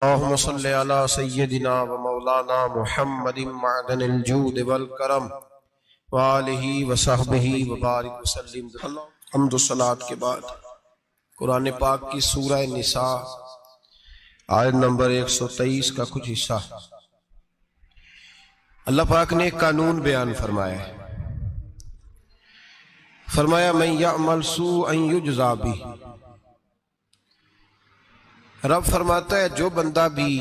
اللهم صل على سيدنا ومولانا محمد معدن الجود والکرم وآلہ وصحبہ وبارک وسلم۔ حمد و صلاۃ کے بعد قرآن پاک کی سورہ نساء آیت نمبر 123 کا کچھ حصہ اللہ پاک نے ایک قانون بیان فرمایا ہے۔ فرمایا من یعمل سوءا یجزا بہ، رب فرماتا ہے جو بندہ بھی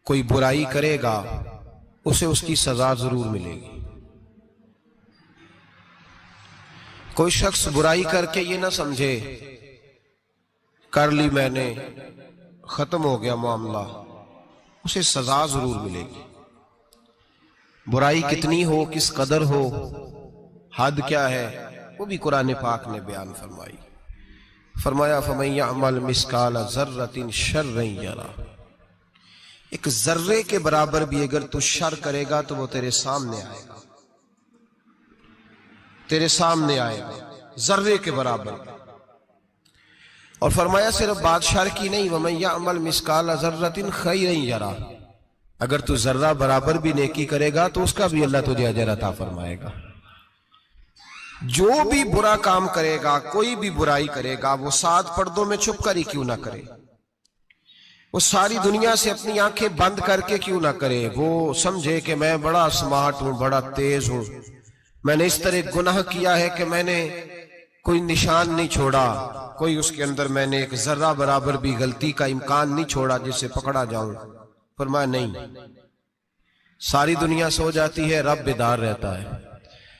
کوئی برائی کرے گا اسے اس کی سزا ضرور ملے گی۔ کوئی شخص برائی کر کے یہ نہ سمجھے کر لی میں نے ختم ہو گیا معاملہ، اسے سزا ضرور ملے گی۔ برائی کتنی ہو، کس قدر ہو، حد کیا ہے، وہ بھی قرآن پاک نے بیان فرمائی۔ فرمایا فَمَن يَعْمَلْ مِثْقَالَ ذَرَّةٍ شَرًّا يَرَهُ، ایک ذرے کے برابر بھی اگر تو شر کرے گا تو وہ تیرے سامنے آئے گا، تیرے سامنے آئے گا ذرے کے برابر۔ اور فرمایا صرف بات شر کی نہیں، وَمَن يَعْمَلْ مِثْقَالَ ذَرَّةٍ خَيْرًا يَرَهُ، اگر تو ذرہ برابر بھی نیکی کرے گا تو اس کا بھی اللہ تجھے اجر عطا فرمائے گا۔ جو بھی برا کام کرے گا، کوئی بھی برائی کرے گا، وہ 7 پردوں میں چھپ کر ہی کیوں نہ کرے، وہ ساری دنیا سے اپنی آنکھیں بند کر کے کیوں نہ کرے، وہ سمجھے کہ میں بڑا سمارٹ ہوں، بڑا تیز ہوں، میں نے اس طرح گناہ کیا ہے کہ میں نے کوئی نشان نہیں چھوڑا، کوئی اس کے اندر میں نے ایک ذرہ برابر بھی غلطی کا امکان نہیں چھوڑا جس سے پکڑا جاؤں۔ فرمایا نہیں، ساری دنیا سو جاتی ہے، رب بیدار رہتا ہے۔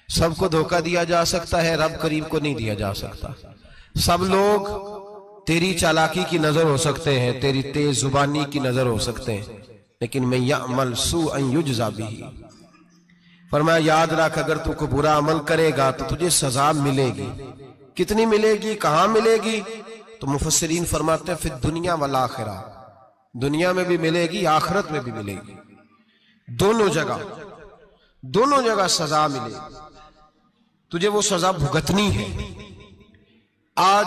سب کو دھوکہ دیا جا سکتا ہے، رب کریم کو نہیں دیا جا سکتا۔ سب لوگ تیری چالاکی کی نظر ہو سکتے ہیں، تیری تیز زبانی کی نظر ہو سکتے ہیں، لیکن من یعمل سوءا یجزا بہ، فرمایا یاد رکھ اگر تو کوئی برا عمل کرے گا تو تجھے سزا ملے گی۔ کتنی ملے گی، کہاں ملے گی؟ تو مفسرین فرماتے ہیں فی الدنیا والآخرہ، دنیا میں بھی ملے گی، آخرت میں بھی ملے گی، دونوں جگہ سزا ملے گی، تجھے وہ سزا بھگتنی ہے۔ آج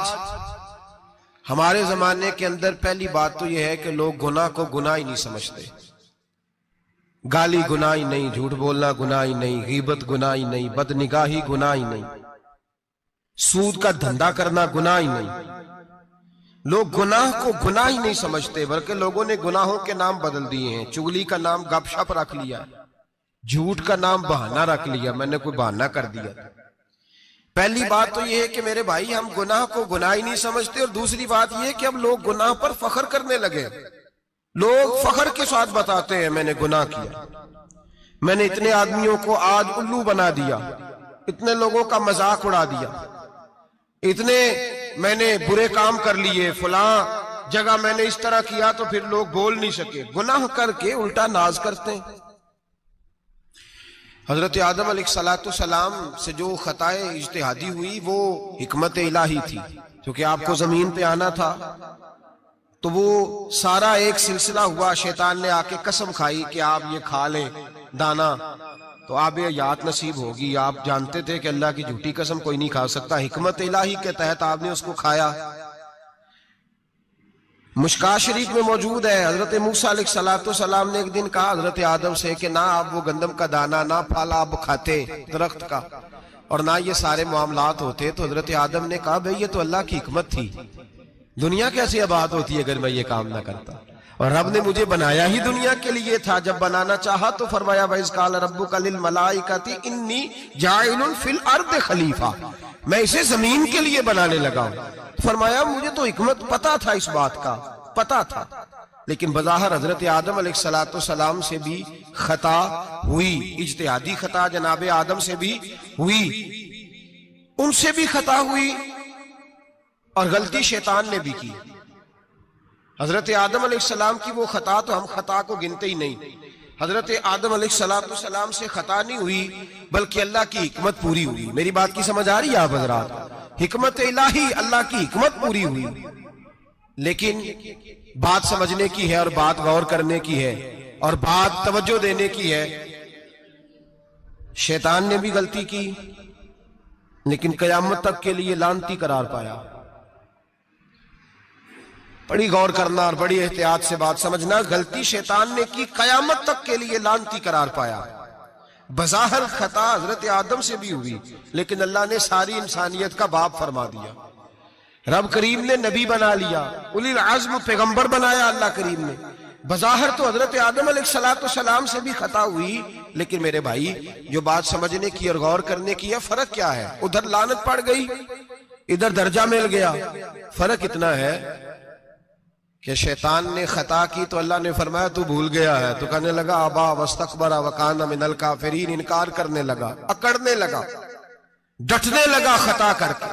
ہمارے زمانے کے اندر پہلی بات تو یہ ہے کہ لوگ گناہ کو گناہ ہی نہیں سمجھتے۔ گالی گناہ ہی نہیں، جھوٹ بولنا گناہ ہی نہیں، غیبت گناہ ہی نہیں، بدنگاہی گناہ ہی نہیں، سود کا دھندا کرنا گناہ ہی نہیں۔ لوگ گناہ کو گناہ ہی نہیں سمجھتے، بلکہ لوگوں نے گناہوں کے نام بدل دیے ہیں۔ چغلی کا نام گپ شپ رکھ لیا، جھوٹ کا نام بہانہ رکھ لیا، میں نے کوئی بہانہ کر دیا۔ پہلی بات تو یہ ہے کہ میرے بھائی ہم گناہ کو گناہ ہی نہیں سمجھتے، اور دوسری بات یہ ہے کہ اب لوگ گناہ پر فخر کرنے لگے۔ لوگ فخر کے ساتھ بتاتے ہیں میں نے گناہ کیا، میں نے اتنے آدمیوں کو آج الو بنا دیا، اتنے لوگوں کا مذاق اڑا دیا، اتنے میں نے برے کام کر لیے، فلاں جگہ میں نے اس طرح کیا تو پھر لوگ بول نہیں سکے۔ گناہ کر کے الٹا ناز کرتے ہیں۔ حضرت آدم علیہ السلام سے جو خطائے اجتہادی ہوئی وہ حکمت الہی تھی، کیونکہ آپ کو زمین پہ آنا تھا، تو وہ سارا ایک سلسلہ ہوا۔ شیطان نے آ کے قسم کھائی کہ آپ یہ کھا لیں دانا تو آپ یہ یاد نصیب ہوگی۔ آپ جانتے تھے کہ اللہ کی جھوٹی قسم کوئی نہیں کھا سکتا، حکمت الہی کے تحت آپ نے اس کو کھایا۔ مشکاہ شریف میں موجود ہے، حضرت موسیٰ علیہ السلام نے ایک دن کہا حضرت آدم سے کہ نہ آپ وہ گندم کا دانہ، نہ پھل آپ کھاتے درخت کا، اور نہ یہ سارے معاملات ہوتے۔ تو حضرت آدم نے کہا بھئی یہ تو اللہ کی حکمت تھی، دنیا کیسے آباد ہوتی ہے اگر میں یہ کام نہ کرتا، اور رب نے مجھے بنایا ہی دنیا کے لیے تھا۔ جب بنانا چاہا تو فرمایا وَإِذْ قَالَ رَبُّكَ لِلْمَلَائِكَةِ إِنِّي جَاعِلٌ فِي الْأَرْضِ خلیفہ، میں اسے زمین کے لیے بنانے لگا ہوں۔ فرمایا مجھے تو حکمت پتا تھا، اس بات کا پتا تھا، لیکن بظاہر حضرت آدم علیہ السلام سے بھی خطا ہوئی، اجتہادی خطا جناب آدم سے بھی ہوئی، ان سے بھی خطا ہوئی، اور غلطی شیطان نے بھی کی۔ حضرت آدم علیہ السلام کی وہ خطا تو ہم خطا کو گنتے ہی نہیں۔ حضرت آدم علیہ السلام سے خطا نہیں ہوئی بلکہ اللہ کی حکمت پوری ہوئی۔ میری بات کی سمجھ آ رہی ہے آپ حضرات؟ حکمت الہی، اللہ کی حکمت پوری ہوئی، لیکن بات سمجھنے کی ہے، اور بات غور کرنے کی ہے، اور بات توجہ دینے کی ہے۔ شیطان نے بھی غلطی کی لیکن قیامت تک کے لیے لعنتی قرار پایا۔ بڑی غور کرنا اور بڑی احتیاط سے بات سمجھنا. غلطی شیطان نے کی، قیامت تک کے لیے لعنتی قرار پایا. بظاہر خطا حضرت آدم سے بھی ہوئی، لیکن اللہ نے ساری انسانیت کا باپ فرما دیا. رب کریم نے نبی بنا لیا، اولی العزم پیغمبر بنایا اللہ کریم نے. بظاہر تو حضرت آدم علیہ السلام سے بھی خطا ہوئی، لیکن میرے بھائی جو بات سمجھنے کی اور غور کرنے کی ہے، فرق کیا ہے؟ ادھر لعنت پڑ گئی، ادھر درجہ مل گیا. فرق اتنا ہے کہ شیطان نے خطا کی تو اللہ نے فرمایا تو بھول گیا ہے، تو کہنے لگا ابا واستکبر وکان من الکافرین، انکار کرنے لگا، اکڑنے لگا، ڈٹنے لگا خطا کر کے.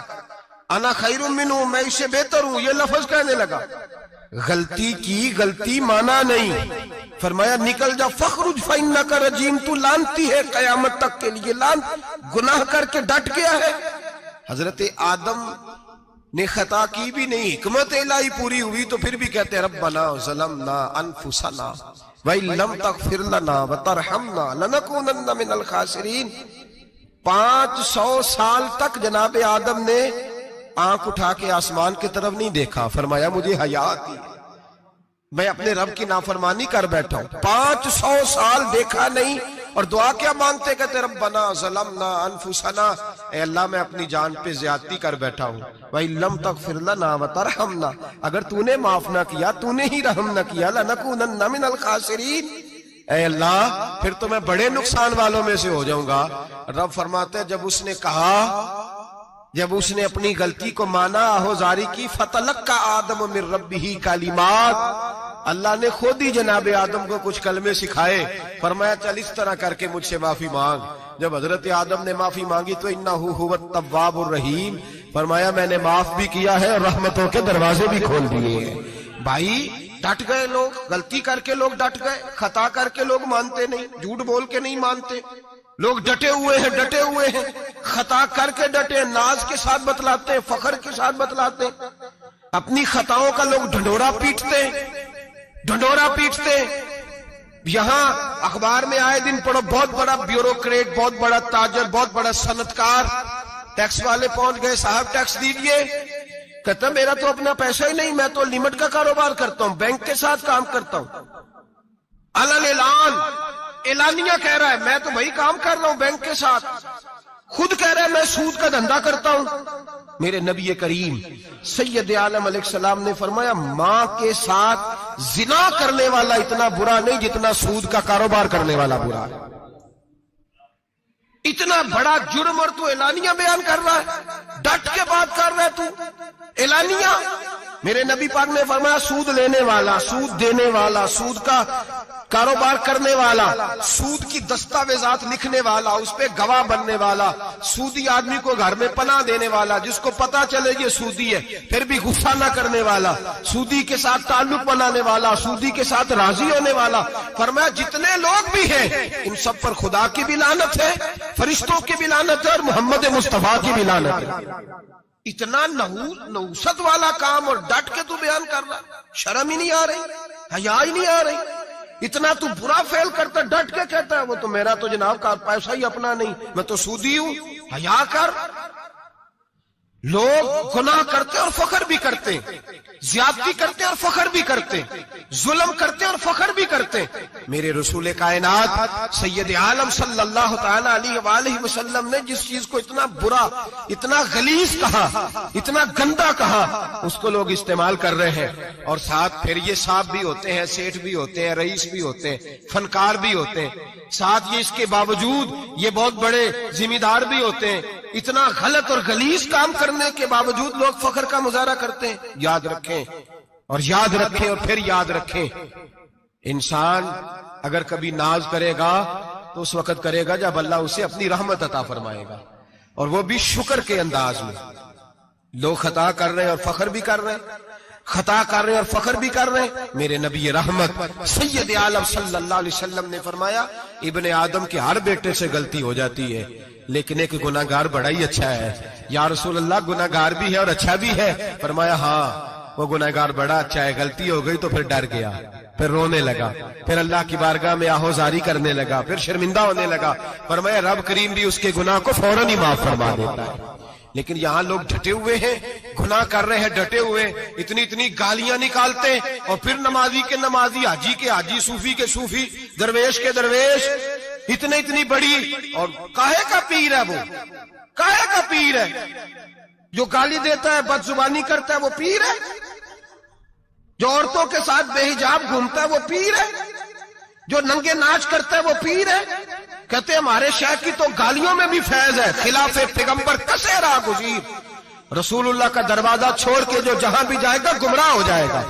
انا خیر منہ، میں اس سے بہتر ہوں، یہ لفظ کہنے لگا. غلطی کی، غلطی مانا نہیں. فرمایا نکل جا، فخرج فإنک رجیم، تو لعنتی ہے قیامت تک کے لیے. گناہ کر کے ڈٹ گیا ہے. حضرت آدم نے خطا کی بھی نہیں، حکمت الہی پوری ہوئی تو پھر بھی کہتے ربنا ظلمنا انفسنا وَإِن لَمْ تَغْفِرْ لَنَا وَتَرْحَمْنَا لَنَكُونَنَّ مِنَ الْخَاسِرِينَ. 500 سال تک جناب آدم نے آنکھ اٹھا کے آسمان کی طرف نہیں دیکھا. فرمایا مجھے حیا آتی ہے، میں اپنے رب کی نافرمانی کر بیٹھا ہوں. 500 سال دیکھا نہیں، اور دعا کیا مانگتے؟ کہتے ربنا ظلمنا انفسنا، اے اللہ میں اپنی جان پہ زیادتی کر بیٹھا ہوں. وَإِن لَمْ تَغْفِرْ لَنَا وَتَرْحَمْنَا، اگر تو نے معاف نہ کیا، تو نے ہی رحم نہ کیا، لَنَكُونَنَّ مِنَ الْخَاسِرِينَ، اے اللہ پھر تو میں بڑے نقصان والوں میں سے ہو جاؤں گا. رب فرماتے جب اس نے کہا، جب اس نے اپنی غلطی کو مانا، آہوزاری کی، فَتَلَقَّى آدَمُ مِن رَبِّهِ کَلِمَاتٍ، اللہ نے خود ہی جناب آدم کو کچھ کلمے سکھائے. فرمایا چل اس طرح کر کے مجھ سے معافی مانگ. جب حضرت آدم نے معافی مانگی تو انہو هو التواب الرحیم، فرمایا میں نے معاف بھی کیا ہے اور رحمتوں کے دروازے بھی کھول دیے ہیں. بھائی ڈٹ گئے لوگ، غلطی کر کے لوگ ڈٹ گئے، خطا کر کے لوگ مانتے نہیں، جھوٹ بول کے نہیں مانتے. لوگ ڈٹے ہوئے ہیں، ڈٹے ہوئے ہیں، خطا کر کے ڈٹے، ناز کے ساتھ بتلاتے ہیں، فخر کے ساتھ بتلاتے ہیں. اپنی خطاؤں کا لوگ ڈھنڈورا پیٹتے ہیں، ڈھنڈورا پیٹتے. یہاں اخبار میں آئے دن پڑھو، بہت بڑا بیوروکریٹ، بہت بڑا تاجر، بہت بڑا صنعتکار، ٹیکس والے پہنچ گئے، صاحب ٹیکس دیجئے. کہتا میرا تو اپنا پیسہ ہی نہیں، میں تو لمٹ کا کاروبار کرتا ہوں، بینک کے ساتھ کام کرتا ہوں. اعلان اعلانیہ کہہ رہا ہے میں تو بھائی کام کر رہا ہوں بینک کے ساتھ، خود کہہ رہا ہے میں سود کا دھندا کرتا ہوں. میرے نبی کریم سید عالم علیہ السلام نے فرمایا ماں کے ساتھ زنا کرنے والا اتنا برا نہیں جتنا سود کا کاروبار کرنے والا برا ہے. اتنا بڑا جرم اور تو اعلانیہ بیان کر رہا ہے، ڈٹ کے بات کر رہا ہے تو اعلانیہ. میرے نبی پاک نے فرمایا سود لینے والا، سود دینے والا، سود کا کاروبار کرنے والا، سود کی دستاویزات لکھنے والا، اس پہ گواہ بننے والا، سودی آدمی کو گھر میں پناہ دینے والا، جس کو پتا چلے یہ سودی ہے پھر بھی غصہ نہ کرنے والا، سودی کے ساتھ تعلق بنانے والا، سودی کے ساتھ راضی ہونے والا. فرمایا جتنے لوگ بھی ہیں ان سب پر خدا کی بھی لعنت ہے، فرشتوں کی بھی لعنت ہے، اور محمد مصطفیٰ کی بھی لعنت ہے. اتنا نحوست والا کام اور ڈٹ کے تو بیان کر رہا، شرم ہی نہیں آ رہی، حیا ہی نہیں آ رہی. اتنا تو برا فعل کرتا، ڈٹ کے کہتا ہے وہ تو میرا تو جناب کا پیسہ ہی اپنا نہیں، میں تو سودی ہوں. حیا کر. لوگ گناہ کرتے اور فخر بھی کرتے، زیادتی کرتے اور فخر بھی کرتے، ظلم کرتے اور فخر بھی کرتے. میرے رسول کائنات سید عالم صلی اللہ تعالی علیہ وآلہ وسلم نے جس چیز کو اتنا برا، اتنا غلیظ کہا، اتنا گندا کہا، اس کو لوگ استعمال کر رہے ہیں. اور ساتھ پھر یہ صاحب بھی ہوتے ہیں، سیٹھ بھی ہوتے ہیں، رئیس بھی ہوتے ہیں، فنکار بھی ہوتے ہیں، ساتھ یہ اس کے باوجود یہ بہت بڑے ذمہ دار بھی ہوتے ہیں. اتنا غلط اور غلیظ کام کرنے کے باوجود لوگ فخر کا مظاہرہ کرتے ہیں. یاد رکھیں اور یاد رکھیں اور پھر یاد رکھیں، انسان اگر کبھی ناز کرے گا تو اس وقت کرے گا جب اللہ اسے اپنی رحمت عطا فرمائے گا، اور وہ بھی شکر کے انداز میں. لوگ خطا کر رہے ہیں اور فخر بھی کر رہے ہیں، خطا کر رہے ہیں اور فخر بھی کر رہے ہیں. میرے نبی رحمت سید عالم صلی اللہ علیہ وسلم نے فرمایا ابن آدم کے ہر بیٹے سے غلطی ہو جاتی ہے، لیکن ایک گناہگار بڑا ہی اچھا ہے. یا رسول اللہ گناہگار بھی ہے اور اچھا بھی ہے؟ فرمایا ہاں وہ گناہگار بڑا اچھا ہے، غلطی ہو گئی تو پھر ڈر گیا، پھر رونے لگا، پھر اللہ کی بارگاہ میں آہوزاری کرنے لگا، پھر شرمندہ ہونے لگا. فرمایا رب کریم بھی اس کے گناہ کو فوراً ہی معاف فرما دیتا ہے. لیکن یہاں لوگ ڈٹے ہوئے ہیں، گناہ کر رہے ہیں ڈٹے ہوئے، اتنی اتنی گالیاں نکالتے ہیں، اور پھر نمازی کے نمازی، حاجی کے حاجی، صوفی کے صوفی، درویش کے درویش، اتنی بڑی، اور کاہے کا پیر ہے وہ؟ کاہے کا پیر ہے؟ جو گالی دیتا ہے، بد زبانی کرتا ہے، وہ پیر ہے؟ جو عورتوں کے ساتھ بے حجاب گھومتا ہے، وہ پیر ہے؟ جو ننگے ناچ کرتا ہے، وہ پیر ہے؟ کہتے ہیں ہمارے شیخ کی تو گالیوں میں بھی فیض ہے، خلاف پیغمبر کسے راہ گزیر، رسول اللہ کا دروازہ چھوڑ کے جو جہاں بھی جائے گا گمراہ ہو جائے گا۔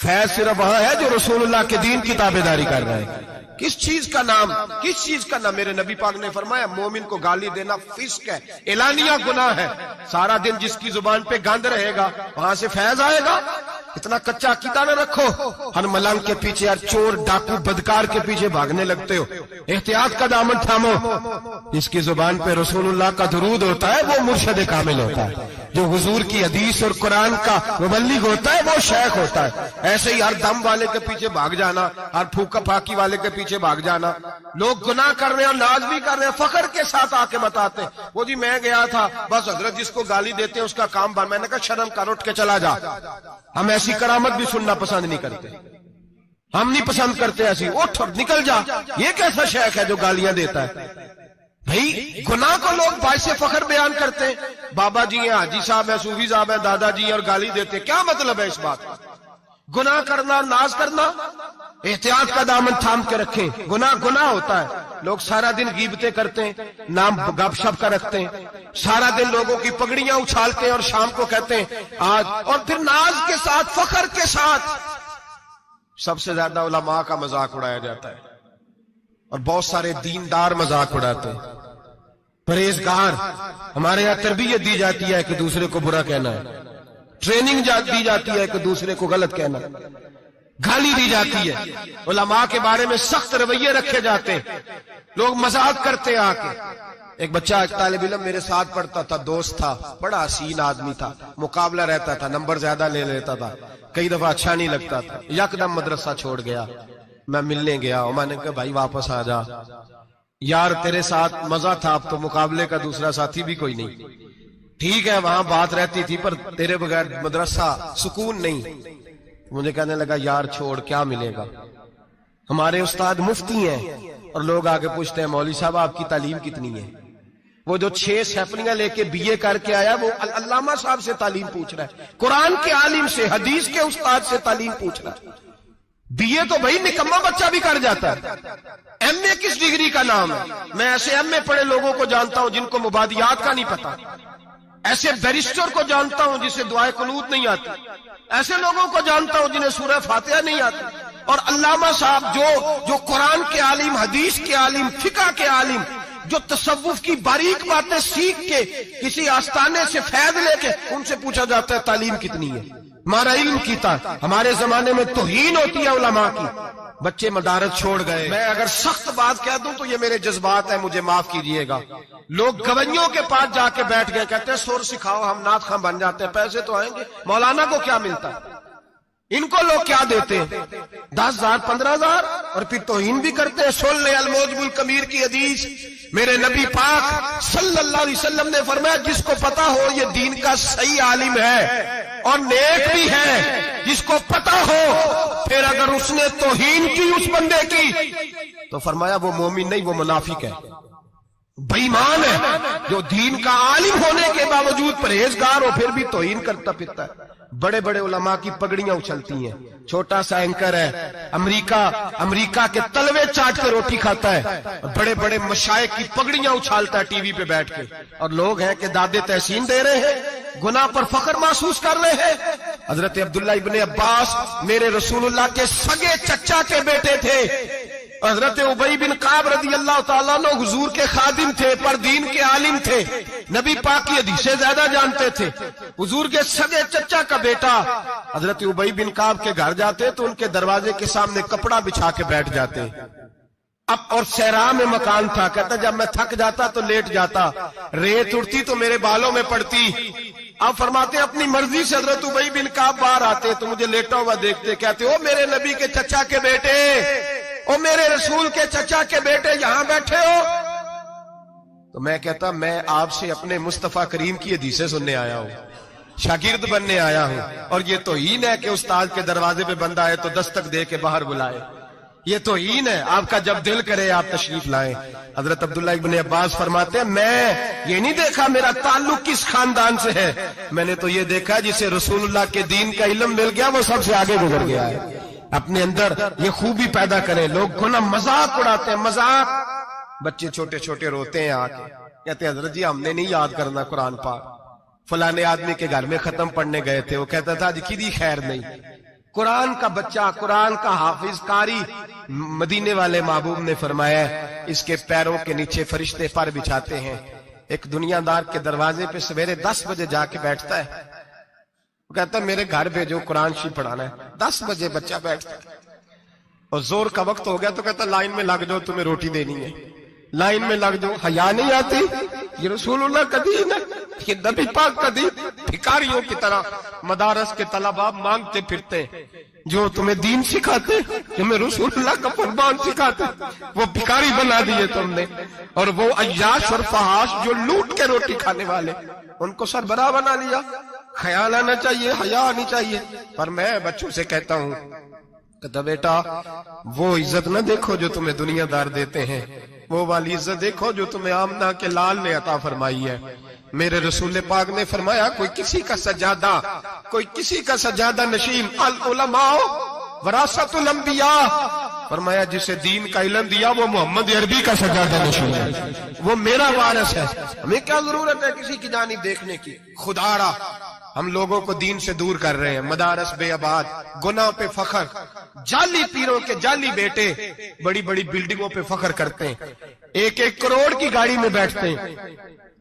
فیض صرف وہاں ہے جو رسول اللہ کے دین کی تابعداری کر رہے ہیں۔ کس چیز کا نام، کس چیز کا نام؟ میرے نبی پاک نے فرمایا مومن کو گالی دینا فسق ہے، اعلانیہ گناہ ہے۔ سارا دن جس کی زبان پہ گند رہے گا وہاں سے فیض آئے گا؟ اتنا کچا عقیدہ نہ رکھو، ہر ملنگ کے پیچھے، ہر چور ڈاکو بدکار کے پیچھے بھاگنے لگتے ہو۔ احتیاط کا دامن تھامو، جس کی زبان پہ رسول اللہ کا درود ہوتا ہے وہ مرشد کامل ہوتا ہے، جو حضور کی حدیث اور قرآن کا مبلغ ہوتا ہے وہ شیخ ہوتا ہے۔ ایسے ہی ہر دم والے کے پیچھے بھاگ جانا، ہر پھوکا پھاکی والے کے پیچھے بھاگ جانا۔ لوگ گناہ کر رہے ہیں اور ناز بھی کر رہے ہیں، فخر کے ساتھ آ کے بتاتے ہیں وہ جی میں گیا تھا، بس حضرت جس کو گالی دیتے ہیں اس کا کام بن۔ میں نے کہا شرم کر، اٹھ کے چلا جا۔ ہم ایسی کرامت بھی سننا پسند نہیں کرتے، ہم نہیں پسند کرتے ایسی، اٹھ اور نکل جا۔ یہ کیسا شیخ ہے جو گالیاں دیتا ہے؟ بھئی گناہ کو لوگ باعث فخر بیان کرتے ہیں، بابا جی ہیں، حاجی صاحب ہیں، صوفی صاحب ہیں، دادا جی ہیں، اور گالی دیتے ہیں۔ کیا مطلب ہے اس بات کا؟ گناہ کرنا، ناز کرنا، احتیاط کا دامن تھام کے رکھیں۔ گناہ ہوتا ہے، لوگ سارا دن غیبتیں کرتے ہیں، نام گپ شپ کا رکھتے ہیں، سارا دن لوگوں کی پگڑیاں اچھالتے ہیں اور شام کو کہتے ہیں آج، اور پھر ناز کے ساتھ، فخر کے ساتھ۔ سب سے زیادہ علماء کا مذاق اڑایا جاتا ہے، اور بہت سارے دیندار مذاق اڑاتے ہیں، پرہیزگار۔ ہمارے یہاں تربیت دی جاتی ہے کہ دوسرے کو برا کہنا ہے، ٹریننگ دی جاتی ہے کہ دوسرے کو غلط کہنا، گالی دی جاتی ہے، علماء کے بارے میں سخت رویے رکھے جاتے ہیں، لوگ مذاق کرتے ہیں آ کے۔ ایک بچہ، ایک طالب علم میرے ساتھ پڑھتا تھا، دوست تھا، بڑا حسین آدمی تھا، مقابلہ رہتا تھا، نمبر زیادہ لے لیتا تھا، کئی دفعہ اچھا نہیں لگتا تھا، یکدم مدرسہ چھوڑ گیا۔ میں ملنے گیا اور میں نے کہا بھائی واپس آ جا یار، تیرے ساتھ مزہ تھا، اب تو مقابلے کا دوسرا ساتھی بھی کوئی نہیں۔ ٹھیک ہے وہاں بات رہتی تھی پر تیرے بغیر مدرسہ سکون نہیں۔ مجھے کہنے لگا یار چھوڑ، کیا ملے گا؟ ہمارے استاد مفتی ہیں اور لوگ آگے پوچھتے ہیں مولوی صاحب آپ کی تعلیم کتنی ہے؟ وہ جو 6 سیفلیاں لے کے بی اے کر کے آیا وہ علامہ صاحب سے تعلیم پوچھ رہا ہے، قرآن کے عالم سے، حدیث کے استاد سے تعلیم پوچھ رہا ہے۔ بی اے تو بھائی نکمہ بچہ بھی کر جاتا ہے، ایم اے کس ڈگری کا نام ہے؟ میں ایسے ایم اے پڑھے لوگوں کو جانتا ہوں جن کو مبادیات کا نہیں پتا، ایسے بیرسٹر کو جانتا ہوں جسے دعائے قنوت نہیں آتی، ایسے لوگوں کو جانتا ہوں جنہیں سورہ فاتحہ نہیں آتی، اور علامہ صاحب جو قرآن کے عالم، حدیث کے عالم، فقہ کے عالم، جو تصوف کی باریک باتیں سیکھ کے کسی آستانے سے فیض لے کے، ان سے پوچھا جاتا ہے تعلیم کتنی ہے؟ ہمارا علم کیتا۔ ہمارے زمانے میں توہین ہوتی ہے علماء کی، بچے مدارس چھوڑ گئے۔ میں اگر سخت بات کہہ دوں تو یہ میرے جذبات ہیں، مجھے معاف کیجئے گا۔ لوگ گویوں کے پاس جا کے بیٹھ گئے، کہتے ہیں سر سکھاؤ، ہم نعت خواں بن جاتے ہیں، پیسے تو آئیں گے۔ مولانا کو کیا ملتا ہے؟ ان کو لوگ کیا دیتے ہیں؟ 10,000 15,000، اور پھر توہین بھی کرتے ہیں۔ سن لے الموجب الکبیر کی حدیث، میرے نبی پاک صلی اللہ علیہ وسلم نے فرمایا جس کو پتا ہو یہ دین کا صحیح عالم ہے اور نیک بھی ہے، جس کو پتا ہو، پھر اگر اس نے توہین کی اس بندے کی تو فرمایا وہ مومن نہیں، وہ منافق ہے، بے ایمان ہے، جو دین کا عالم ہونے کے باوجود پرہیزگار ہو پھر بھی توہین کرتا پھرتا ہے۔ بڑے بڑے علماء کی پگڑیاں اچھلتی ہیں، چھوٹا سا اینکر ہے امریکہ کے تلوے چاٹ کے روٹی کھاتا ہے، بڑے بڑے مشائخ کی پگڑیاں اچھالتا ہے ٹی وی پہ بیٹھ کے، اور لوگ ہیں کہ دادے تحسین دے رہے ہیں، گناہ پر فخر محسوس کر رہے ہیں۔ حضرت عبداللہ ابن عباس میرے رسول اللہ کے سگے چچا کے بیٹے تھے، حضرت ابی بن کعب رضی اللہ تعالیٰ عنہ حضور کے خادم تھے، پر دین کے عالم تھے، نبی پاک کی حدیثیں زیادہ جانتے تھے۔ حضور کے سگے چچا کا بیٹا حضرت ابی بن کعب کے گھر جاتے تو ان کے دروازے کے سامنے کپڑا بچھا کے بیٹھ جاتے۔ اب اور صحرا میں مکان تھا، کہتا جب میں تھک جاتا تو لیٹ جاتا، ریت اڑتی تو میرے بالوں میں پڑتی۔ اب فرماتے اپنی مرضی سے حضرت ابی بن کعب باہر آتے تو مجھے لیٹا ہوا دیکھتے، کہتے او میرے نبی کے چچا کے بیٹے، او میرے رسول کے چچا کے بیٹے، یہاں بیٹھے ہو؟ تو میں کہتا میں آپ سے اپنے مصطفیٰ کریم کی حدیثیں سننے آیا ہوں، شاگرد بننے آیا ہوں، اور یہ توہین ہے کہ استاد کے دروازے پہ بندہ آئے تو دستک دے کے باہر بلائے، یہ توہین ہے۔ آپ کا جب دل کرے آپ تشریف لائیں۔ حضرت عبداللہ ابن عباس فرماتے ہیں میں یہ نہیں دیکھا میرا تعلق کس خاندان سے ہے، میں نے تو یہ دیکھا جسے رسول اللہ کے دین کا علم مل گیا وہ سب سے آگے گزر گیا ہے۔ اپنے اندر یہ خوبی پیدا کریں۔ لوگ کو نا مذاق اڑاتے ہیں، مذاق، بچے چھوٹے چھوٹے روتے ہیں آ کے، کہتے ہیں حضرت جی ہم نے نہیں یاد کرنا قرآن پاک، فلانے آدمی کے گھر میں ختم پڑھنے گئے تھے، وہ کہتا تھا آج کی دی خیر نہیں۔ قرآن کا بچہ، قرآن کا حافظ قاری، مدینے والے محبوب نے فرمایا اس کے پیروں کے نیچے فرشتے پر بچھاتے ہیں۔ ایک دنیا دار کے دروازے پہ سویرے 10 بجے جا کے بیٹھتا ہے، وہ کہتا ہے میرے گھر بھیجو قرآن شریف پڑھانا ہے۔ 10 بجے بچہ بیٹھتا ہے، اور زور کا وقت ہو گیا تو کہتا لائن میں لگ جاؤ تمہیں روٹی دینی ہے، لائن میں لگ جاؤ۔ حیا نہیں آتی؟ یہ رسول اللہ کا دین ہے، یہ نبی پاک کا دین۔ بھکاریوں کی طرح مدارس کے طلباء مانگتے پھرتے ہیں، جو تمہیں دین سکھاتے، تمہیں رسول اللہ کا فرمان سکھاتے، وہ بھکاری بنا دیے تم نے۔ اور وہ عیاش اور فحاش جو لوٹ کے روٹی کھانے والے، ان کو سربراہ بنا لیا۔ خیال آنا چاہیے، حیا آنی چاہیے۔ پر میں بچوں سے کہتا ہوں کہتا بیٹا وہ عزت نہ دیکھو جو تمہیں دنیا دار دیتے ہیں، وہ والی عزت دیکھو جو تمہیں آمنہ کے لال نے عطا فرمائی ہے۔ میرے رسول پاک نے فرمایا کوئی کسی کا سجادہ، کوئی کسی کا سجادہ نشین، العلماء وراثت الانبیاء، فرمایا جسے دین کا علم دیا وہ محمد عربی کا سجادہ نشین ہے، وہ میرا وارث ہے۔ ہمیں کیا ضرورت ہے کسی کی جانب دیکھنے کی؟ خدا را ہم لوگوں کو دین سے دور کر رہے ہیں، مدارس بے آباد، گناہ پہ فخر، جعلی پیروں کے جعلی بیٹے بڑی بڑی بلڈنگوں پہ فخر کرتے ہیں، 1-1 کروڑ کی گاڑی میں بیٹھتے ہیں۔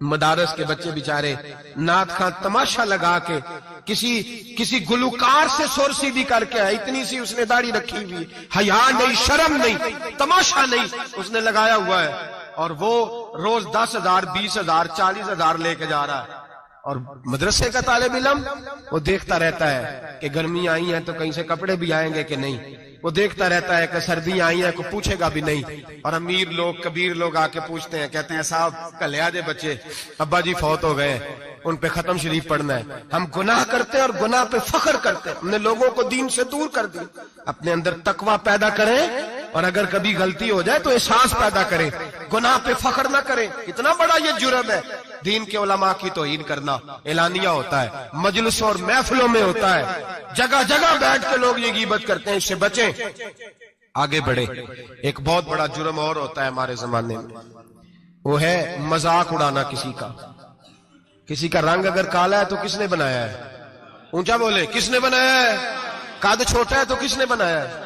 مدارس کے بچے بیچارے نعت خواں تماشا لگا کے کسی گلوکار سے سر سیدھی کر کے آئے، اتنی سی اس نے داڑھی رکھی ہوئی، حیا نہیں، شرم نہیں، تماشا نہیں، اس نے لگایا ہوا ہے، اور وہ روز 10,000 20,000 40,000 لے کے جا رہا ہے۔ اور مدرسے کا طالب علم وہ دیکھتا رہتا ہے کہ گرمی آئی ہیں تو کہیں سے کپڑے بھی آئیں گے کہ نہیں، وہ دیکھتا رہتا ہے کہ سردی آئی ہے، کوئی پوچھے گا بھی نہیں۔ اور امیر لوگ، کبیر لوگ آ کے پوچھتے ہیں، کہتے ہیں صاحب کل لے آجے بچے، ابا جی فوت ہو گئے، ان پہ ختم شریف پڑھنا ہے۔ ہم گناہ کرتے ہیں اور گناہ پہ فخر کرتے ہیں، ہم نے لوگوں کو دین سے دور کر دیا۔ اپنے اندر تقوی پیدا کریں، اور اگر کبھی غلطی ہو جائے تو احساس پیدا کریں، گناہ پہ فخر نہ کریں۔ کتنا بڑا یہ جرم ہے دین کے علماء کی توہین کرنا۔ اعلانیہ ہوتا ہے، مجلسوں اور محفلوں میں ہوتا ہے، جگہ جگہ بیٹھ کے لوگ یہ غیبت کرتے ہیں، اس سے بچیں، آگے بڑھیں۔ ایک بہت بڑا جرم اور ہوتا ہے ہمارے زمانے میں، وہ ہے مذاق اڑانا کسی کا۔ کسی کا رنگ اگر کالا ہے تو کس نے بنایا ہے؟ اونچا بولے، کس نے بنایا ہے؟ قد چھوٹا ہے تو کس نے بنایا ہے؟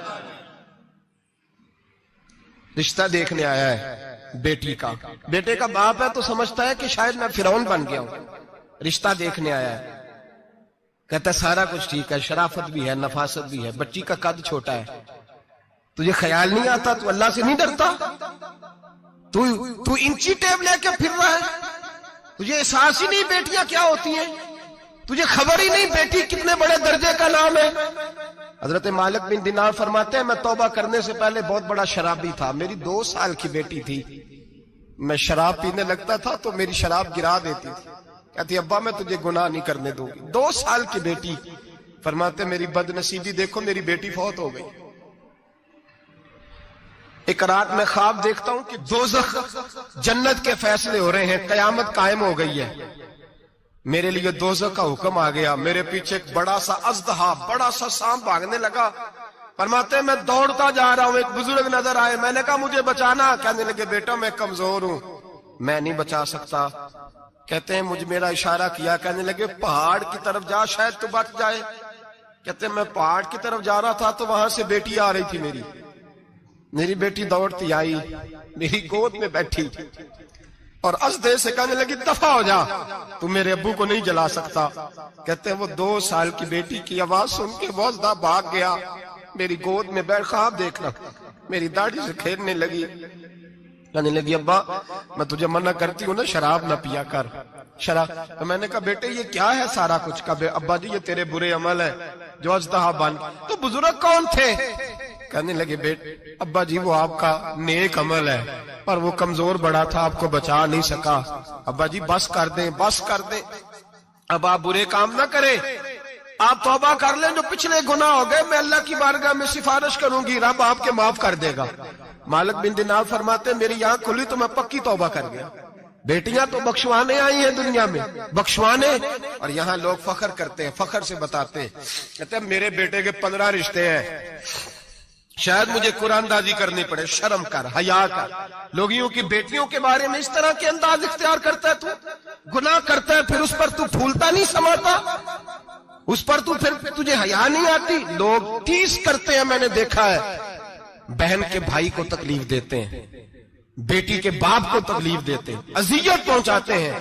رشتہ دیکھنے آیا ہے بیٹی کا، بیٹے کا باپ ہے تو سمجھتا ہے کہ شاید میں فرعون بن گیا ہوں، رشتہ دیکھنے آیا ہے، کہتا ہے سارا کچھ ٹھیک ہے، شرافت بھی ہے، نفاست بھی ہے، بچی کا قد چھوٹا ہے۔ تجھے خیال نہیں آتا؟ تو اللہ سے نہیں ڈرتا؟ تو انچی ٹیپ لے کے پھر رہا ہے، تجھے احساس ہی نہیں بیٹیاں کیا ہوتی ہیں، تجھے خبر ہی نہیں بیٹی کتنے بڑے درجے کا نام ہے۔ حضرت مالک بن دینار فرماتے ہیں میں توبہ کرنے سے پہلے بہت بڑا شرابی تھا، میری 2 سال کی بیٹی تھی، میں شراب پینے لگتا تھا تو میری شراب گرا دیتی تھی، کہتی ابا میں تجھے گناہ نہیں کرنے دوں گی۔ 2 سال کی بیٹی، فرماتے میری بد نصیبی دیکھو میری بیٹی فوت ہو گئی۔ ایک رات میں خواب دیکھتا ہوں کہ دوزخ جنت کے فیصلے ہو رہے ہیں، قیامت قائم ہو گئی ہے، میرے لیے دوزخ کا حکم آ گیا، میرے پیچھے ایک بڑا سا اژدہا، بڑا سا سانپ بھاگنے لگا۔ فرماتے ہیں میں دوڑتا جا رہا ہوں، ایک بزرگ نظر آئے، میں نے کہا مجھے بچانا، کہنے لگے بیٹا میں کمزور ہوں، میں نہیں بچا سکتا۔ کہتے ہیں مجھ میرا اشارہ کیا، کہنے لگے پہاڑ کی طرف جا شاید تو بچ جائے۔ کہتے ہیں میں پہاڑ کی طرف جا رہا تھا تو وہاں سے بیٹی آ رہی تھی، میری بیٹی دوڑتی آئی، میری گود میں بیٹھی اور ازدے سے کہنے لگی دفع ہو جا، تو میرے ابو کو نہیں جلا سکتا۔ کہتے ہیں وہ 2 سال کی بیٹی کی آواز سن کے وہ ازدہ بھاگ گیا، میری گود میں بیٹھ خواب دیکھنا، میری داڑھی سے کھیلنے لگی، کہنے لگی ابا میں تجھے منع کرتی ہوں نا شراب نہ پیا کر، شراب۔ تو میں نے کہا بیٹے یہ کیا ہے سارا کچھ؟ کہا ابا جی یہ تیرے برے عمل ہے جو ازدہا بن۔ تو بزرگ کون تھے؟ کہنے لگے بیٹے ابا جی وہ آپ کا نیک عمل ہے پر وہ کمزور بڑا تھا آپ کو بچا نہیں سکا. ابا جی بس کر دیں بس کر دیں, اب آپ برے کام نہ کریں, آپ توبہ کر لیں, جو پچھلے گناہ ہو گئے میں اللہ کی بارگاہ میں سفارش کروں گی, رب آپ کے معاف کر دے گا. مالک بن دینار فرماتے میری آنکھ کھلی تو میں پکی توبہ کر گیا. بیٹیاں تو بخشوانے آئی ہیں دنیا میں, بخشوانے, اور یہاں لوگ فخر کرتے ہیں, فخر سے بتاتے ہیں, کہتے ہیں میرے بیٹے کے 15 رشتے ہیں, شاید مجھے قرآن دازی کرنی پڑے. شرم کر, حیا کر. لوگیوں کی بیٹیوں کے بارے میں اس طرح کے انداز اختیار کرتا ہے, تو گناہ کرتا ہے پھر اس پر تو پھولتا نہیں سماتا, اس پر تو پھر تجھے حیا نہیں آتی. لوگ ٹیز کرتے ہیں, میں نے دیکھا ہے, بہن کے بھائی کو تکلیف دیتے ہیں, بیٹی کے باپ کو تکلیف دیتے ہیں, اذیت پہنچاتے ہیں.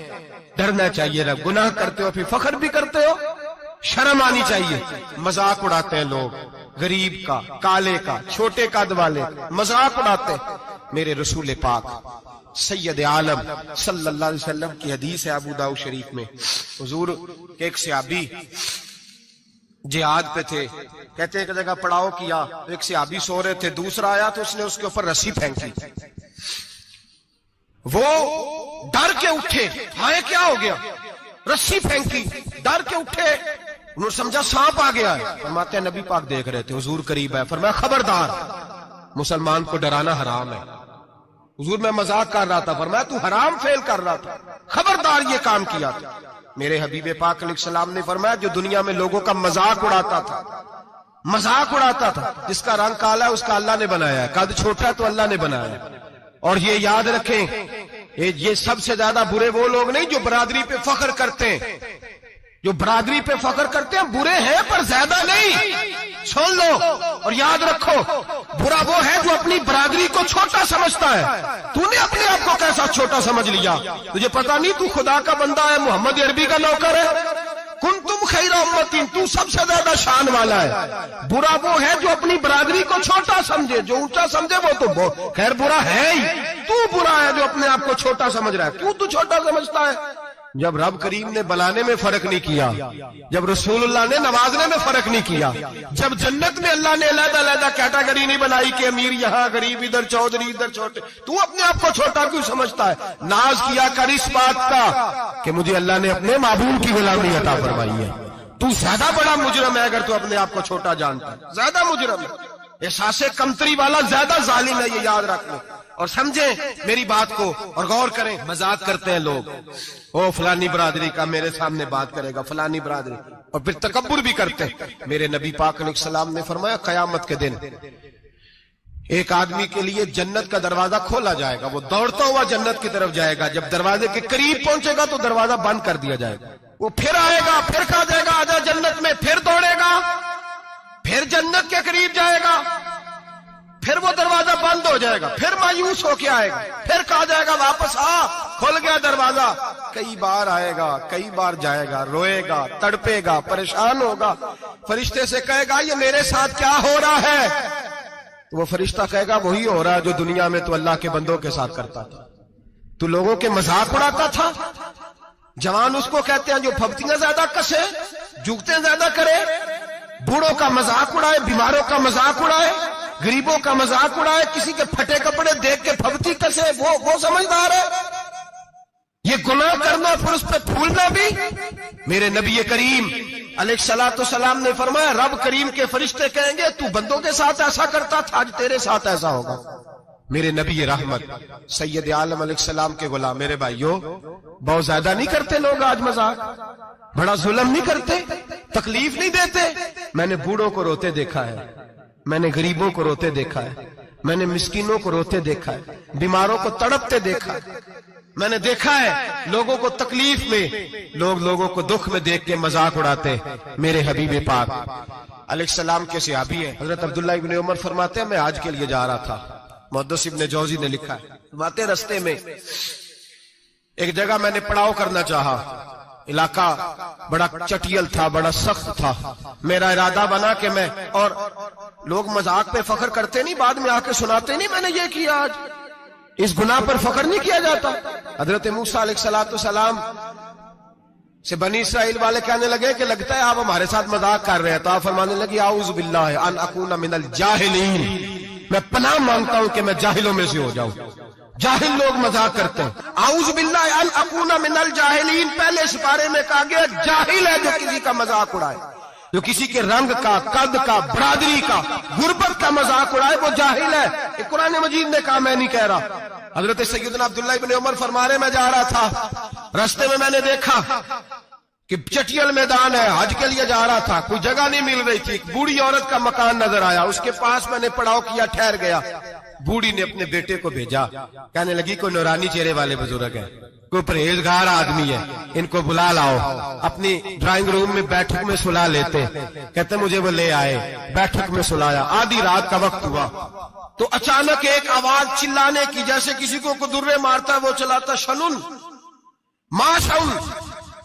ڈرنا چاہیے رب, گناہ کرتے ہو پھر فخر بھی کرتے ہو, شرم آنی چاہیے. مذاق اڑاتے ہیں لوگ, غریب کا, کالے کا, چھوٹے قد والے, مذاق اڑاتے ہیں. میرے رسول پاک سید عالم صلی اللہ علیہ وسلم کی حدیث ہے ابو داؤد شریف میں, حضور کے ایک صحابی جہاد پہ تھے, کہتے ہیں ایک جگہ پڑاؤ کیا, ایک صحابی سو رہے تھے, دوسرا آیا تو اس نے اس کے اوپر رسی پھینکی. وہ ڈر کے اٹھے, ہائے کیا ہو گیا, رسی پھینکی, ڈر کے اٹھے, انہوں نے سمجھا سانپ آ گیا ہے. فرماتے ہیں نبی پاک دیکھ رہے تھے, حضور قریب ہے, فرمایا خبردار مسلمان کو ڈرانا حرام ہے. حضور میں مذاق کر رہا تھا, فرمایا تو حرام فعل کر رہا تھا, خبردار یہ کام کیا تھا. میرے حبیب پاک علیہ السلام نے فرمایا جو دنیا میں لوگوں کا مذاق اڑاتا تھا, مذاق اڑاتا تھا, جس کا رنگ کالا ہے اس کا اللہ نے بنایا ہے, قد چھوٹا ہے تو اللہ نے بنایا ہے. اور یہ یاد رکھیں یہ سب سے زیادہ برے وہ لوگ نہیں جو برادری پہ فخر کرتے ہیں, جو برادری پہ فخر کرتے ہیں برے ہیں پر زیادہ نہیں. سن لو اور یاد رکھو, برا وہ ہے جو اپنی برادری کو چھوٹا سمجھتا ہے. تو نے اپنے آپ کو کیسا چھوٹا سمجھ لیا, تجھے پتا نہیں تو خدا کا بندہ ہے, محمد عربی کا نوکر ہے. کنتم خیر امتی, تو سب سے زیادہ شان والا ہے. برا وہ ہے جو اپنی برادری کو چھوٹا سمجھے, جو اونچا سمجھے وہ تو خیر برا ہے ہی. تو برا ہے جو اپنے آپ کو چھوٹا سمجھ رہا ہے. کیوں تو چھوٹا سمجھتا ہے؟ جب رب کریم نے بلانے میں فرق نہیں کیا, جب رسول اللہ نے نوازنے میں فرق نہیں کیا, جب جنت میں اللہ نے علیحدہ علیحدہ کیٹیگری نہیں بنائی کہ امیر یہاں, غریب ادھر, چودھری ادھر, چھوٹے, تو اپنے آپ کو چھوٹا کیوں سمجھتا ہے؟ ناز کیا کر اس بات کا کہ مجھے اللہ نے اپنے معبود کی غلامی عطا فرمائی ہے. تو زیادہ بڑا مجرم ہے اگر تو اپنے آپ کو چھوٹا جانتا ہے, زیادہ مجرم ہے. احساس کمتری والا زیادہ ظالم ہے, یہ یاد رکھ لو اور سمجھیں میری بات کو اور غور کریں. مذاق کرتے ہیں لوگ, او فلانی برادری کا میرے سامنے بات کرے گا, فلانی برادری, اور پھر تکبر بھی کرتے ہیں. میرے نبی پاک علیہ السلام نے فرمایا قیامت کے دن ایک آدمی کے لیے جنت کا دروازہ کھولا جائے گا, وہ دوڑتا ہوا جنت کی طرف جائے گا. جب دروازے کے قریب پہنچے گا تو دروازہ بند کر دیا جائے گا. وہ پھر آئے گا, پھر کہا جائے گا آجا جنت میں, پھر دوڑے گا, پھر جنت کے قریب جائے گا, پھر وہ دروازہ بند ہو جائے گا, پھر مایوس ہو کے آئے گا, پھر کہا جائے گا واپس آ, کھل گیا دروازہ. کئی بار آئے گا, کئی بار جائے گا, روئے گا, تڑپے گا, پریشان ہوگا. فرشتے سے کہے گا یہ میرے ساتھ کیا ہو رہا ہے؟ تو وہ فرشتہ کہے گا وہی ہو رہا ہے جو دنیا میں تو اللہ کے بندوں کے ساتھ کرتا تھا. تو لوگوں کے مذاق اڑاتا تھا. جوان اس کو کہتے ہیں جو پھپتیاں زیادہ کسے, جھکتے زیادہ کرے, بوڑھوں کا مذاق اڑائے, بیماروں کا مذاق اڑائے, غریبوں کا مذاق اڑائے, کسی کے پھٹے کپڑے دیکھ کے پھپتی کسے, وہ سمجھدار ہے. یہ گناہ کرنا پھر اس پہ پھولنا بھی. میرے نبی کریم علیہ الصلوۃ والسلام نے فرمایا رب کریم کے فرشتے کہیں گے تو بندوں کے ساتھ ایسا کرتا تھا, آج تیرے ساتھ ایسا ہوگا. میرے نبی رحمت سید عالم علیہ السلام کے غلام, میرے بھائیوں بہت زیادہ نہیں کرتے لوگ آج مذاق, بڑا ظلم نہیں کرتے, تکلیف نہیں دیتے. میں نے بوڑھوں کو روتے دیکھا ہے, میں نے غریبوں کو روتے دیکھا ہے, میں نے مسکینوں کو روتے دیکھا ہے, بیماروں کو تڑپتے دیکھا ہے. میں نے دیکھا ہے لوگوں کو تکلیف میں, لوگوں کو دکھ میں دیکھ کے مذاق اڑاتے. میرے حبیب پاک علیہ السلام کے صحابی ہیں حضرت عبداللہ ابن عمر فرماتے ہیں میں حج کے لیے جا رہا تھا. محدث ابن جوزی نے لکھا ہے فرماتے رستے میں ایک جگہ میں نے پڑاؤ کرنا چاہا, علاقہ بڑا چٹیل تھا, بڑا سخت تھا. میرا ارادہ بنا کہ میں, اور لوگ مذاق پہ فخر کرتے نہیں, بعد میں آ کے سناتے نہیں میں نے یہ کیا, آج اس گناہ پر فخر نہیں کیا جاتا. حضرت موسیٰ علیہ السلام سے بنی اسرائیل والے کہنے لگے کہ لگتا ہے آپ ہمارے ساتھ مذاق کر رہے ہیں، تو آپ فرمانے لگی اعوذ باللہ ان اکون من الجاہلین، میں پناہ مانگتا ہوں کہ میں جاہلوں میں سے ہو جاؤں۔ جاہل لوگ مذاق کرتے ہیں، اعوذ باللہ ان اکون من الجاہلین پہلے سپارے میں کہا گیا جاہل ہے جو کسی کا مذاق اڑائے، جو کسی کے رنگ کا، قد کا، برادری کا، غربت کا مذاق اڑائے وہ جاہل ہے۔ یہ قرآن مجید نے کہا، میں نہیں کہہ رہا۔ حضرت سیدنا عبداللہ ابن عمر فرما رہے میں جا رہا تھا، رستے میں نے دیکھا کہ چٹیل میدان ہے، حج کے لیے جا رہا تھا، کوئی جگہ نہیں مل رہی تھی، ایک بوڑھی عورت کا مکان نظر آیا، اس کے پاس میں نے پڑاؤ کیا، ٹھہر گیا۔ بوڑھی نے اپنے بیٹے کو بھیجا، کہنے لگی کوئی نورانی چہرے والے بزرگ ہے، کوئی پرہیزگار آدمی ہے، ان کو بلا لاؤ۔ اپنی ڈرائنگ روم میں بیٹھک میں سلا لیتے، کہتے مجھے وہ لے آئے، بیٹھک میں سلایا۔ آدھی رات کا وقت ہوا تو اچانک ایک آواز چلانے کی، جیسے کسی کو درے مارتا ہے وہ چلاتا، شنن ما شن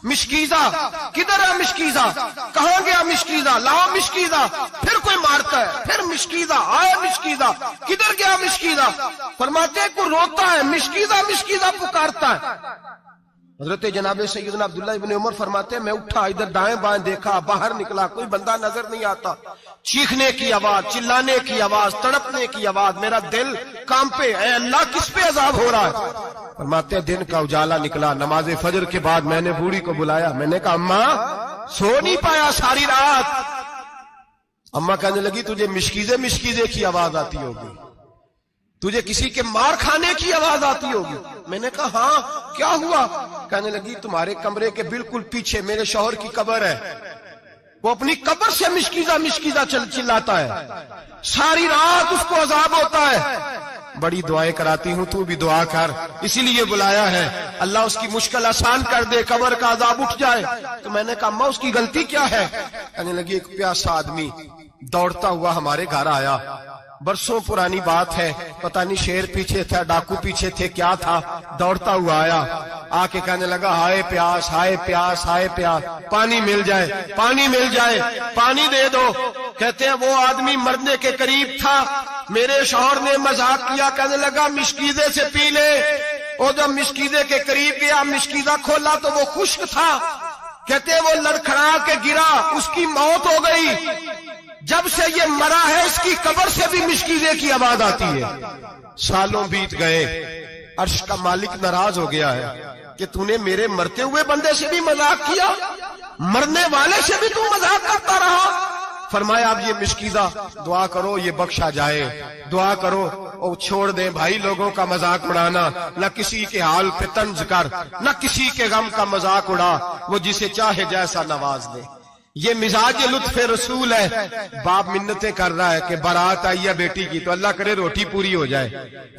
مشکیزہ، کدھر ہے مشکیزہ، کہاں گیا مشکیزہ، لاؤ مشکیزہ۔ پھر کوئی مارتا ہے، پھر مشکیزہ، آئے مشکیزہ، کدھر گیا مشکیزہ۔ فرماتے ہیں کوئی روتا ہے، مشکیزہ مشکیزہ پکارتا ہے۔ حضرت جناب سیدنا عبداللہ ابن عمر فرماتے ہیں میں اٹھا، ادھر دائیں بائیں دیکھا، باہر نکلا، کوئی بندہ نظر نہیں آتا۔ چیخنے کی آواز، چلانے کی آواز، تڑپنے کی آواز، میرا دل کانپے، اے اللہ کس پہ عذاب ہو رہا ہے۔ فرماتے ہیں دن کا اجالا نکلا، نماز فجر کے بعد میں نے بوڑھی کو بلایا، میں نے کہا اماں سو نہیں پایا ساری رات۔ اماں کہنے لگی تجھے مشکیزے مشکیزے کی آواز آتی ہوگی، تجھے کسی کے مار کھانے کی آواز آتی ہوگی۔ میں نے کہا ہاں کیا ہوا؟ کہنے لگی تمہارے کمرے کے بالکل پیچھے میرے شوہر کی قبر ہے، وہ اپنی قبر سے مشکیزہ مشکیزہ چلاتا ہے، ساری رات اس کو عذاب ہوتا ہے۔ بڑی دعائیں کراتی ہوں، تو بھی دعا کر، اسی لیے بلایا ہے، اللہ اس کی مشکل آسان کر دے، قبر کا عذاب اٹھ جائے۔ تو میں نے کہا اماں اس کی غلطی کیا ہے؟ کہنے لگی ایک پیاسا آدمی دوڑتا ہوا ہمارے گھر آیا، برسوں پرانی بات ہے، پتہ نہیں شیر پیچھے تھا، ڈاکو پیچھے تھے، کیا تھا، دوڑتا ہوا آیا، آ کے کہنے لگا ہائے پیاس، ہائے پیاس، ہائے پیاس، پانی مل جائے، پانی مل جائے، پانی دے دو۔ کہتے ہیں وہ آدمی مرنے کے قریب تھا، میرے شوہر نے مذاق کیا، کہنے لگا مشکیزے سے پی لے۔ اور جب مشکیزے کے قریب گیا، مشکیزہ کھولا تو وہ خشک تھا۔ کہتے ہیں وہ لڑکھڑا کے گرا، اس کی موت ہو گئی۔ جب سے یہ مرا ہے اس کی قبر سے بھی مشکیزے کی آواز آتی ہے۔ سالوں بیت گئے، عرش کا مالک ناراض ہو گیا ہے کہ تو نے میرے مرتے ہوئے بندے سے بھی مذاق کیا، مرنے والے سے بھی تو مذاق کرتا رہا۔ فرمایا اب یہ مشکیزہ دعا کرو یہ بخشا جائے، دعا کرو اور چھوڑ دیں بھائی لوگوں کا مذاق اڑانا، نہ کسی کے حال پہ طنز کر، نہ کسی کے غم کا مذاق اڑا، وہ جسے چاہے جیسا نواز دے۔ یہ مزاج لطف رسول ہے۔ باپ منتیں کر رہا ہے کہ بارات آئی ہے بیٹی کی تو اللہ کرے روٹی پوری ہو جائے،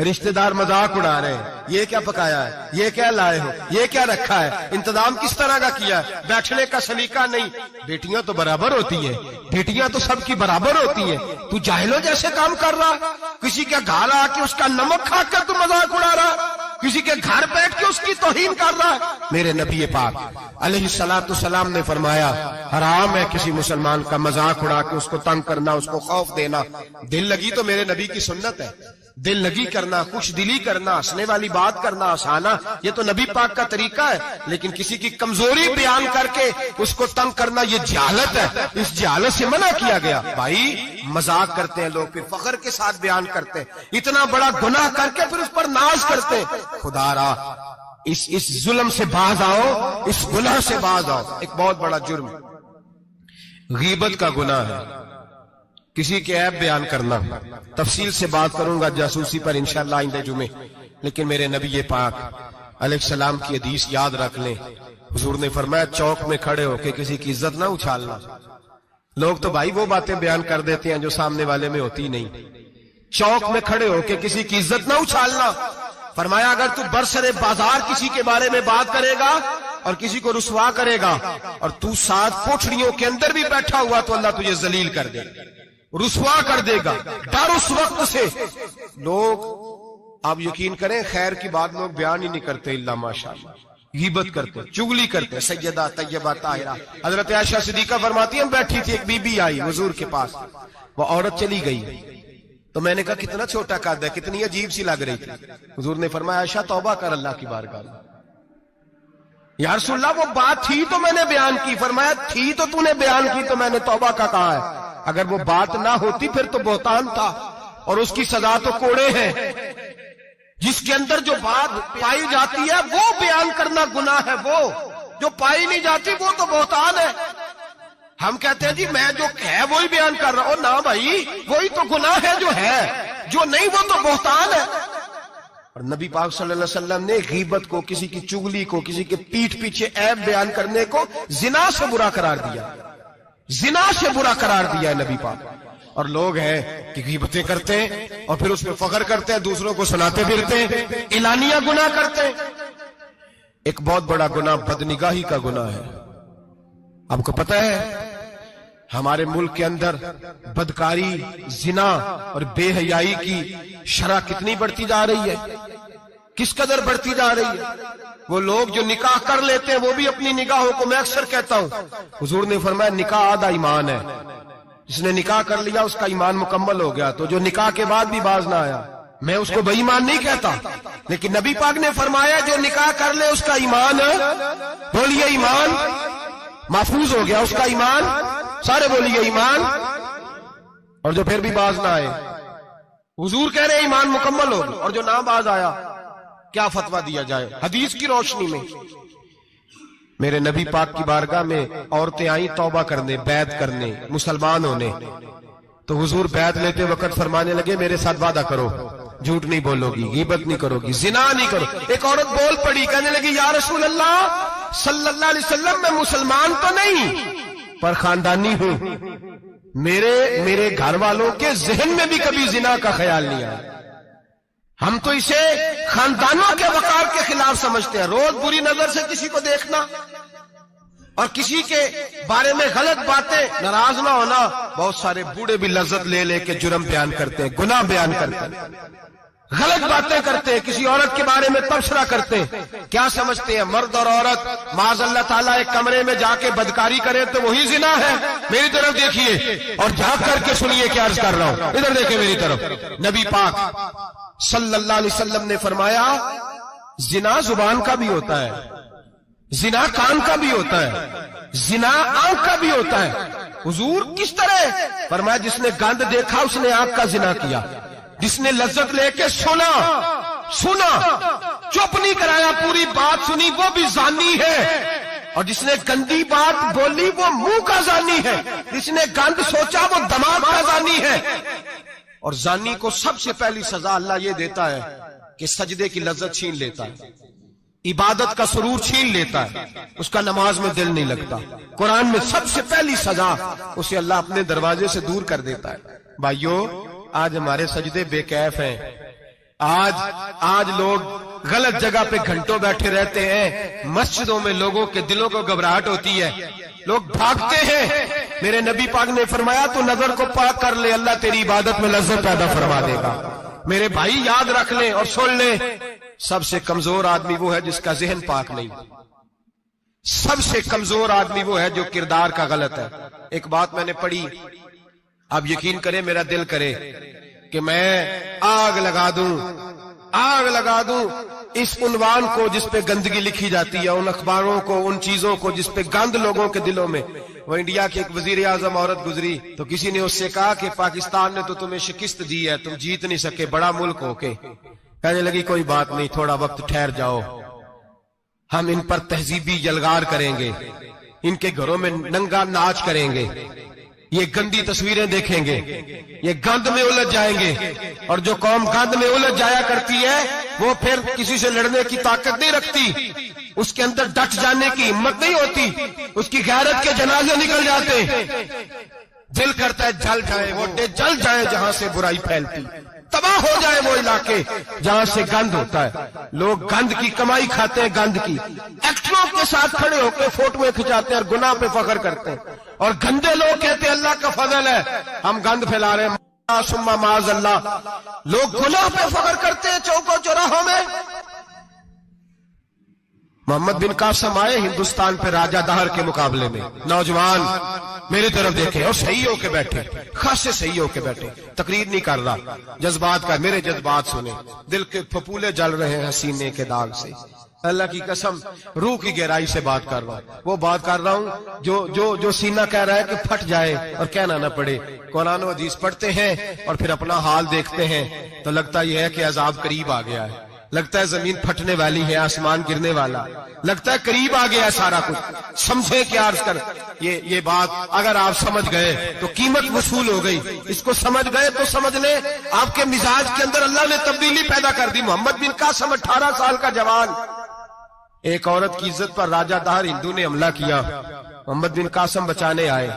رشتہ دار مذاق اڑا رہے ہیں، یہ کیا پکایا ہے، یہ کیا لائے ہو، یہ کیا رکھا ہے، انتظام کس طرح کا کیا ہے، بیٹھنے کا سلیقہ نہیں۔ بیٹیاں تو برابر ہوتی ہیں، بیٹیاں تو سب کی برابر ہوتی ہیں، تو جاہلوں جیسے کام کر رہا، کسی کے گھر آ کے اس کا نمک کھا کر تو مذاق اڑا رہا، کسی کے گھر بیٹھ کے اس کی توہین کر رہا ہے۔ میرے نبی پاک علیہ السلام نے فرمایا حرام ہے کسی مسلمان کا مذاق اڑا کے اس کو تنگ کرنا، اس کو خوف دینا۔ دل لگی تو میرے نبی کی سنت ہے، دل لگی کرنا، خوش دلی کرنا، ہنسنے والی بات کرنا، ہنسانا، یہ تو نبی پاک کا طریقہ ہے۔ لیکن کسی کی کمزوری بیان کر کے اس کو تنگ کرنا یہ جہالت ہے، اس جہالت سے منع کیا گیا۔ بھائی مذاق کرتے ہیں لوگ، پھر فخر کے ساتھ بیان کرتے ہیں، اتنا بڑا گناہ کر کے پھر اس پر ناز کرتے ہیں۔ خدا را اس ظلم سے باز آؤ، اس گناہ سے باز آؤ۔ ایک بہت بڑا جرم غیبت کا گناہ ہے، کسی کے عیب بیان کرنا۔ تفصیل سے بات کروں گا جاسوسی پر انشاءاللہ آئندہ جمعے، لیکن میرے نبی پاک علیہ السلام کی حدیث یاد رکھ لیں۔ حضور نے فرمایا چوک میں کھڑے ہو کے کسی کی عزت نہ اچھالنا۔ لوگ تو بھائی وہ باتیں بیان کر دیتے ہیں جو سامنے والے میں ہوتی نہیں۔ چوک میں کھڑے ہو کے کسی کی عزت نہ اچھالنا۔ فرمایا اگر تو برسر بازار کسی کے بارے میں بات کرے گا اور کسی کو رسوا کرے گا اور تو ساتھ کوٹھڑیوں کے اندر بھی بیٹھا ہوا تو اللہ تجھے ذلیل کر دے گا، رسوا کر دے گا۔ ڈر اس وقت سے لوگ، آپ یقین کریں خیر کی بات لوگ بیان ہی نہیں کرتے الا ماشاءاللہ، غیبت کرتے، چغلی کرتے۔ سیدہ طیبہ طاہرہ حضرت عائشہ صدیقہ فرماتی ہیں بیٹھی تھی، ایک بی بی آئی حضور کے پاس، وہ عورت چلی گئی تو میں نے کہا کتنا چھوٹا قد ہے، کتنی عجیب سی لگ رہی تھی۔ حضور نے فرمایا عائشہ توبہ کر اللہ کی بارگاہ میں، یا رسول اللہ وہ بات تھی تو میں نے بیان کی. فرمایا تھی تو تو نے بیان کی تو میں نے توبہ کا کہا ہے. اگر وہ بات نہ ہوتی پھر تو بہتان تھا اور اس کی سزا تو کوڑے ہیں. جس کے اندر جو بات پائی جاتی ہے وہ بیان کرنا گناہ ہے, وہ جو پائی نہیں جاتی وہ تو بہتان ہے. ہم کہتے ہیں جی میں جو ہے وہی بیان کر رہا ہوں. نہ بھائی, وہی تو گناہ ہے جو ہے, جو نہیں وہ تو بہتان ہے. اور نبی پاک صلی اللہ علیہ وسلم نے غیبت کو, کسی کی چگلی کو, کسی کے پیٹھ پیچھے عیب بیان کرنے کو زنا سے برا قرار دیا. زنا سے برا قرار دیا ہے نبی پاک. اور لوگ ہیں کہ غیبتیں کرتے ہیں اور پھر اس پہ فخر کرتے ہیں, دوسروں کو سناتے پھرتے ہیں, اعلانیہ گناہ کرتے ہیں. ایک بہت بڑا گناہ بدنگاہی کا گناہ ہے. آپ کو پتہ ہے ہمارے ملک کے اندر بدکاری, زنا اور بے حیائی کی شرح کتنی بڑھتی جا رہی ہے, کس قدر بڑھتی جا رہی ہے. وہ لوگ جو نکاح کر لیتے ہیں وہ بھی اپنی نگاہوں کو, میں اکثر کہتا ہوں, حضور نے فرمایا نکاح آدھا ایمان ہے. جس نے نکاح کر لیا اس کا ایمان مکمل ہو گیا. تو جو نکاح کے بعد بھی باز نہ آیا, میں اس کو بے ایمان نہیں کہتا, لیکن نبی پاک نے فرمایا جو نکاح کر لے اس کا ایمان, بولیے ایمان, محفوظ ہو گیا اس کا ایمان. سارے بولیے ایمان. اور جو پھر بھی باز نہ آئے, حضور کہہ رہے ایمان مکمل ہو گیا. اور جو نہ باز آیا کیا فتویٰ دیا جائے حدیث کی روشنی میں؟ میرے نبی پاک کی بارگاہ میں عورتیں آئیں توبہ کرنے, بیعت کرنے, مسلمان ہونے. تو حضور بیعت لیتے وقت فرمانے لگے میرے ساتھ وعدہ کرو, جھوٹ نہیں بولو گی, غیبت نہیں کرو گی, زنا نہیں کرو. ایک عورت بول پڑی, کہنے لگی یا رسول اللہ صلی اللہ علیہ وسلم میں مسلمان تو نہیں پر خاندانی ہوں, میرے گھر والوں کے ذہن میں بھی کبھی زنا کا خیال نہیں آیا. ہم تو اسے خاندانوں کے وقار کے خلاف سمجھتے ہیں. روز بری نظر سے کسی کو دیکھنا اور کسی کے بارے میں غلط باتیں, ناراض نہ ہونا. بہت سارے بوڑھے بھی لذت لے لے کے جرم بیان کرتے ہیں, گناہ بیان کرتے ہیں, غلط باتیں کرتے ہیں, کسی عورت کے بارے میں تبصرہ کرتے ہیں. کیا سمجھتے ہیں مرد اور عورت معاذ اللہ تعالیٰ ایک کمرے میں جا کے بدکاری کرے تو وہی زنا ہے؟ میری طرف دیکھیے اور جھانک کر کے سنیے کیا عرض کر رہا ہوں. ادھر دیکھیں میری طرف. نبی پاک صلی اللہ علیہ وسلم نے فرمایا زنا زبان کا بھی ہوتا ہے, زنا کان کا بھی ہوتا ہے, زنا آنکھ کا بھی ہوتا ہے. حضور کس طرح؟ فرمایا جس نے گند دیکھا اس نے آنکھ کا زنا کیا, جس نے لذت لے کے سنا, چپ نہیں کرایا, پوری بات سنی, وہ بھی زانی ہے. اور جس نے گندی بات بولی وہ منہ کا زانی ہے, جس نے گند سوچا وہ دماغ کا زانی ہے. اور زانی کو سب سے پہلی سزا اللہ یہ دیتا ہے کہ سجدے کی لذت چھین لیتا ہے, عبادت کا سرور چھین لیتا ہے, اس کا نماز میں دل نہیں لگتا. قرآن میں سب سے پہلی سزا اسے اللہ اپنے دروازے سے دور کر دیتا ہے. بھائیو آج ہمارے سجدے بے کیف ہیں, آج لوگ غلط جگہ پہ گھنٹوں بیٹھے رہتے ہیں. مسجدوں میں لوگوں کے دلوں کو گھبراہٹ ہوتی ہے, لوگ بھاگتے ہیں. میرے نبی پاک نے فرمایا تو نظر کو پاک کر لے, اللہ تیری عبادت میں لذت پیدا فرما دے گا. میرے بھائی یاد رکھ لیں اور سن لیں, سب سے کمزور آدمی وہ ہے جس کا ذہن پاک نہیں. سب سے کمزور آدمی وہ ہے جو کردار کا غلط ہے. ایک بات میں نے پڑھی, آپ یقین کریں میرا دل کرے کہ میں آگ لگا دوں اس عنوان کو جس پہ گندگی لکھی جاتی ہے, ان اخباروں کو, ان چیزوں کو جس پہ گند لوگوں کے دلوں میں. وہ انڈیا کی ایک وزیر اعظم عورت گزری تو کسی نے اس سے کہا کہ پاکستان نے تو تمہیں شکست دی ہے, تم جیت نہیں سکے بڑا ملک ہو کے. کہنے لگی کوئی بات نہیں, تھوڑا وقت ٹھہر جاؤ, ہم ان پر تہذیبی یلغار کریں گے, ان کے گھروں میں ننگا ناچ کریں گے, یہ گندی تصویریں دیکھیں گے, یہ گند میں الجھ جائیں گے. اور جو قوم گند میں الجھ جایا کرتی ہے وہ پھر کسی سے لڑنے کی طاقت نہیں رکھتی, اس کے اندر ڈٹ جانے کی ہمت نہیں ہوتی, اس کی غیرت کے جنازے نکل جاتے. دل کرتا ہے جل جائے وہ جل جائے جہاں سے برائی پھیلتی, تباہ ہو جائے وہ علاقے جہاں سے گند ہوتا ہے. لوگ گند کی کمائی کھاتے ہیں, گند کی. ایکٹروں کے ساتھ کھڑے ہو کے فوٹویں کھچاتے ہیں اور گناہ پہ فخر کرتے ہیں, اور گندے لوگ کہتے ہیں اللہ کا فضل ہے ہم گند پھیلا رہے ہیں. ثم معاذ اللہ, لوگ گناہ پہ فخر کرتے ہیں چوکوں چوراہوں میں. محمد بن قاسم آئے ہندوستان پہ راجہ دہر کے مقابلے میں, نوجوان میری طرف دیکھیں اور صحیح ہو کے بیٹھے, خاصے صحیح ہو کے بیٹھے, تقریر نہیں کر رہا, جذبات کا. میرے جذبات سنیں, دل کے پھپولے جل رہے ہیں حسینے کے داغ سے. اللہ کی قسم روح کی گہرائی سے بات کر رہا ہوں، وہ بات کر رہا ہوں جو سینہ کہہ رہا ہے کہ پھٹ جائے اور کہنا نہ پڑے۔ قرآن و حدیث پڑھتے ہیں اور پھر اپنا حال دیکھتے ہیں تو لگتا یہ ہے کہ عذاب قریب آ گیا ہے، لگتا ہے زمین پھٹنے والی ہے، آسمان گرنے والا، لگتا ہے قریب آ گیا ہے سارا کچھ۔ سمجھے کیا عرض کر یہ بات اگر آپ سمجھ گئے تو قیمت وصول ہو گئی، اس کو سمجھ گئے تو سمجھ لیں آپ کے مزاج کے اندر اللہ نے تبدیلی پیدا کر دی۔ محمد بن قاسم 18 سال کا جوان، ایک عورت کی عزت پر راجہ دہر ہندو نے حملہ کیا، محمد بن قاسم بچانے آئے۔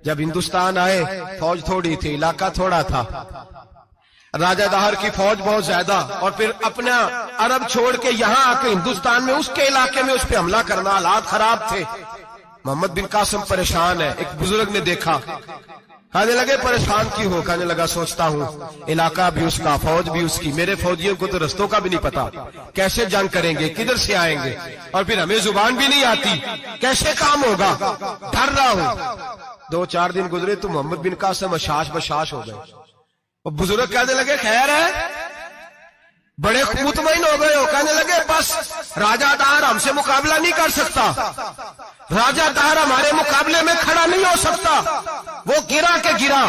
جب ہندوستان آئے فوج تھوڑی تھی، علاقہ تھوڑا تھا، راجہ دہر کی فوج بہت زیادہ، اور پھر اپنا عرب چھوڑ کے یہاں آ کے ہندوستان میں اس کے علاقے میں اس پہ حملہ کرنا، حالات خراب تھے۔ محمد بن قاسم پریشان ہے، ایک بزرگ نے دیکھا، کہنے لگے پریشان کیوں ہو؟ کہنے لگا سوچتا ہوں علاقہ بھی اس کا، فوج بھی اس کی، میرے فوجیوں کو تو رستوں کا بھی نہیں پتا، کیسے جنگ کریں گے، کدھر سے آئیں گے، اور پھر ہمیں زبان بھی نہیں آتی، کیسے کام ہوگا، ڈر رہا ہوں۔ 2-4 دن گزرے تو محمد بن قاسم اشاش بشاش ہو گئے۔ اور بزرگ کہنے لگے خیر ہے، بڑے مطمئن ہو گئے ہو؟ کہنے لگے بس راجہ دہر ہم سے مقابلہ نہیں کر سکتا، راجہ دہر ہمارے مقابلے میں کھڑا نہیں ہو سکتا، وہ گرا کے گرا،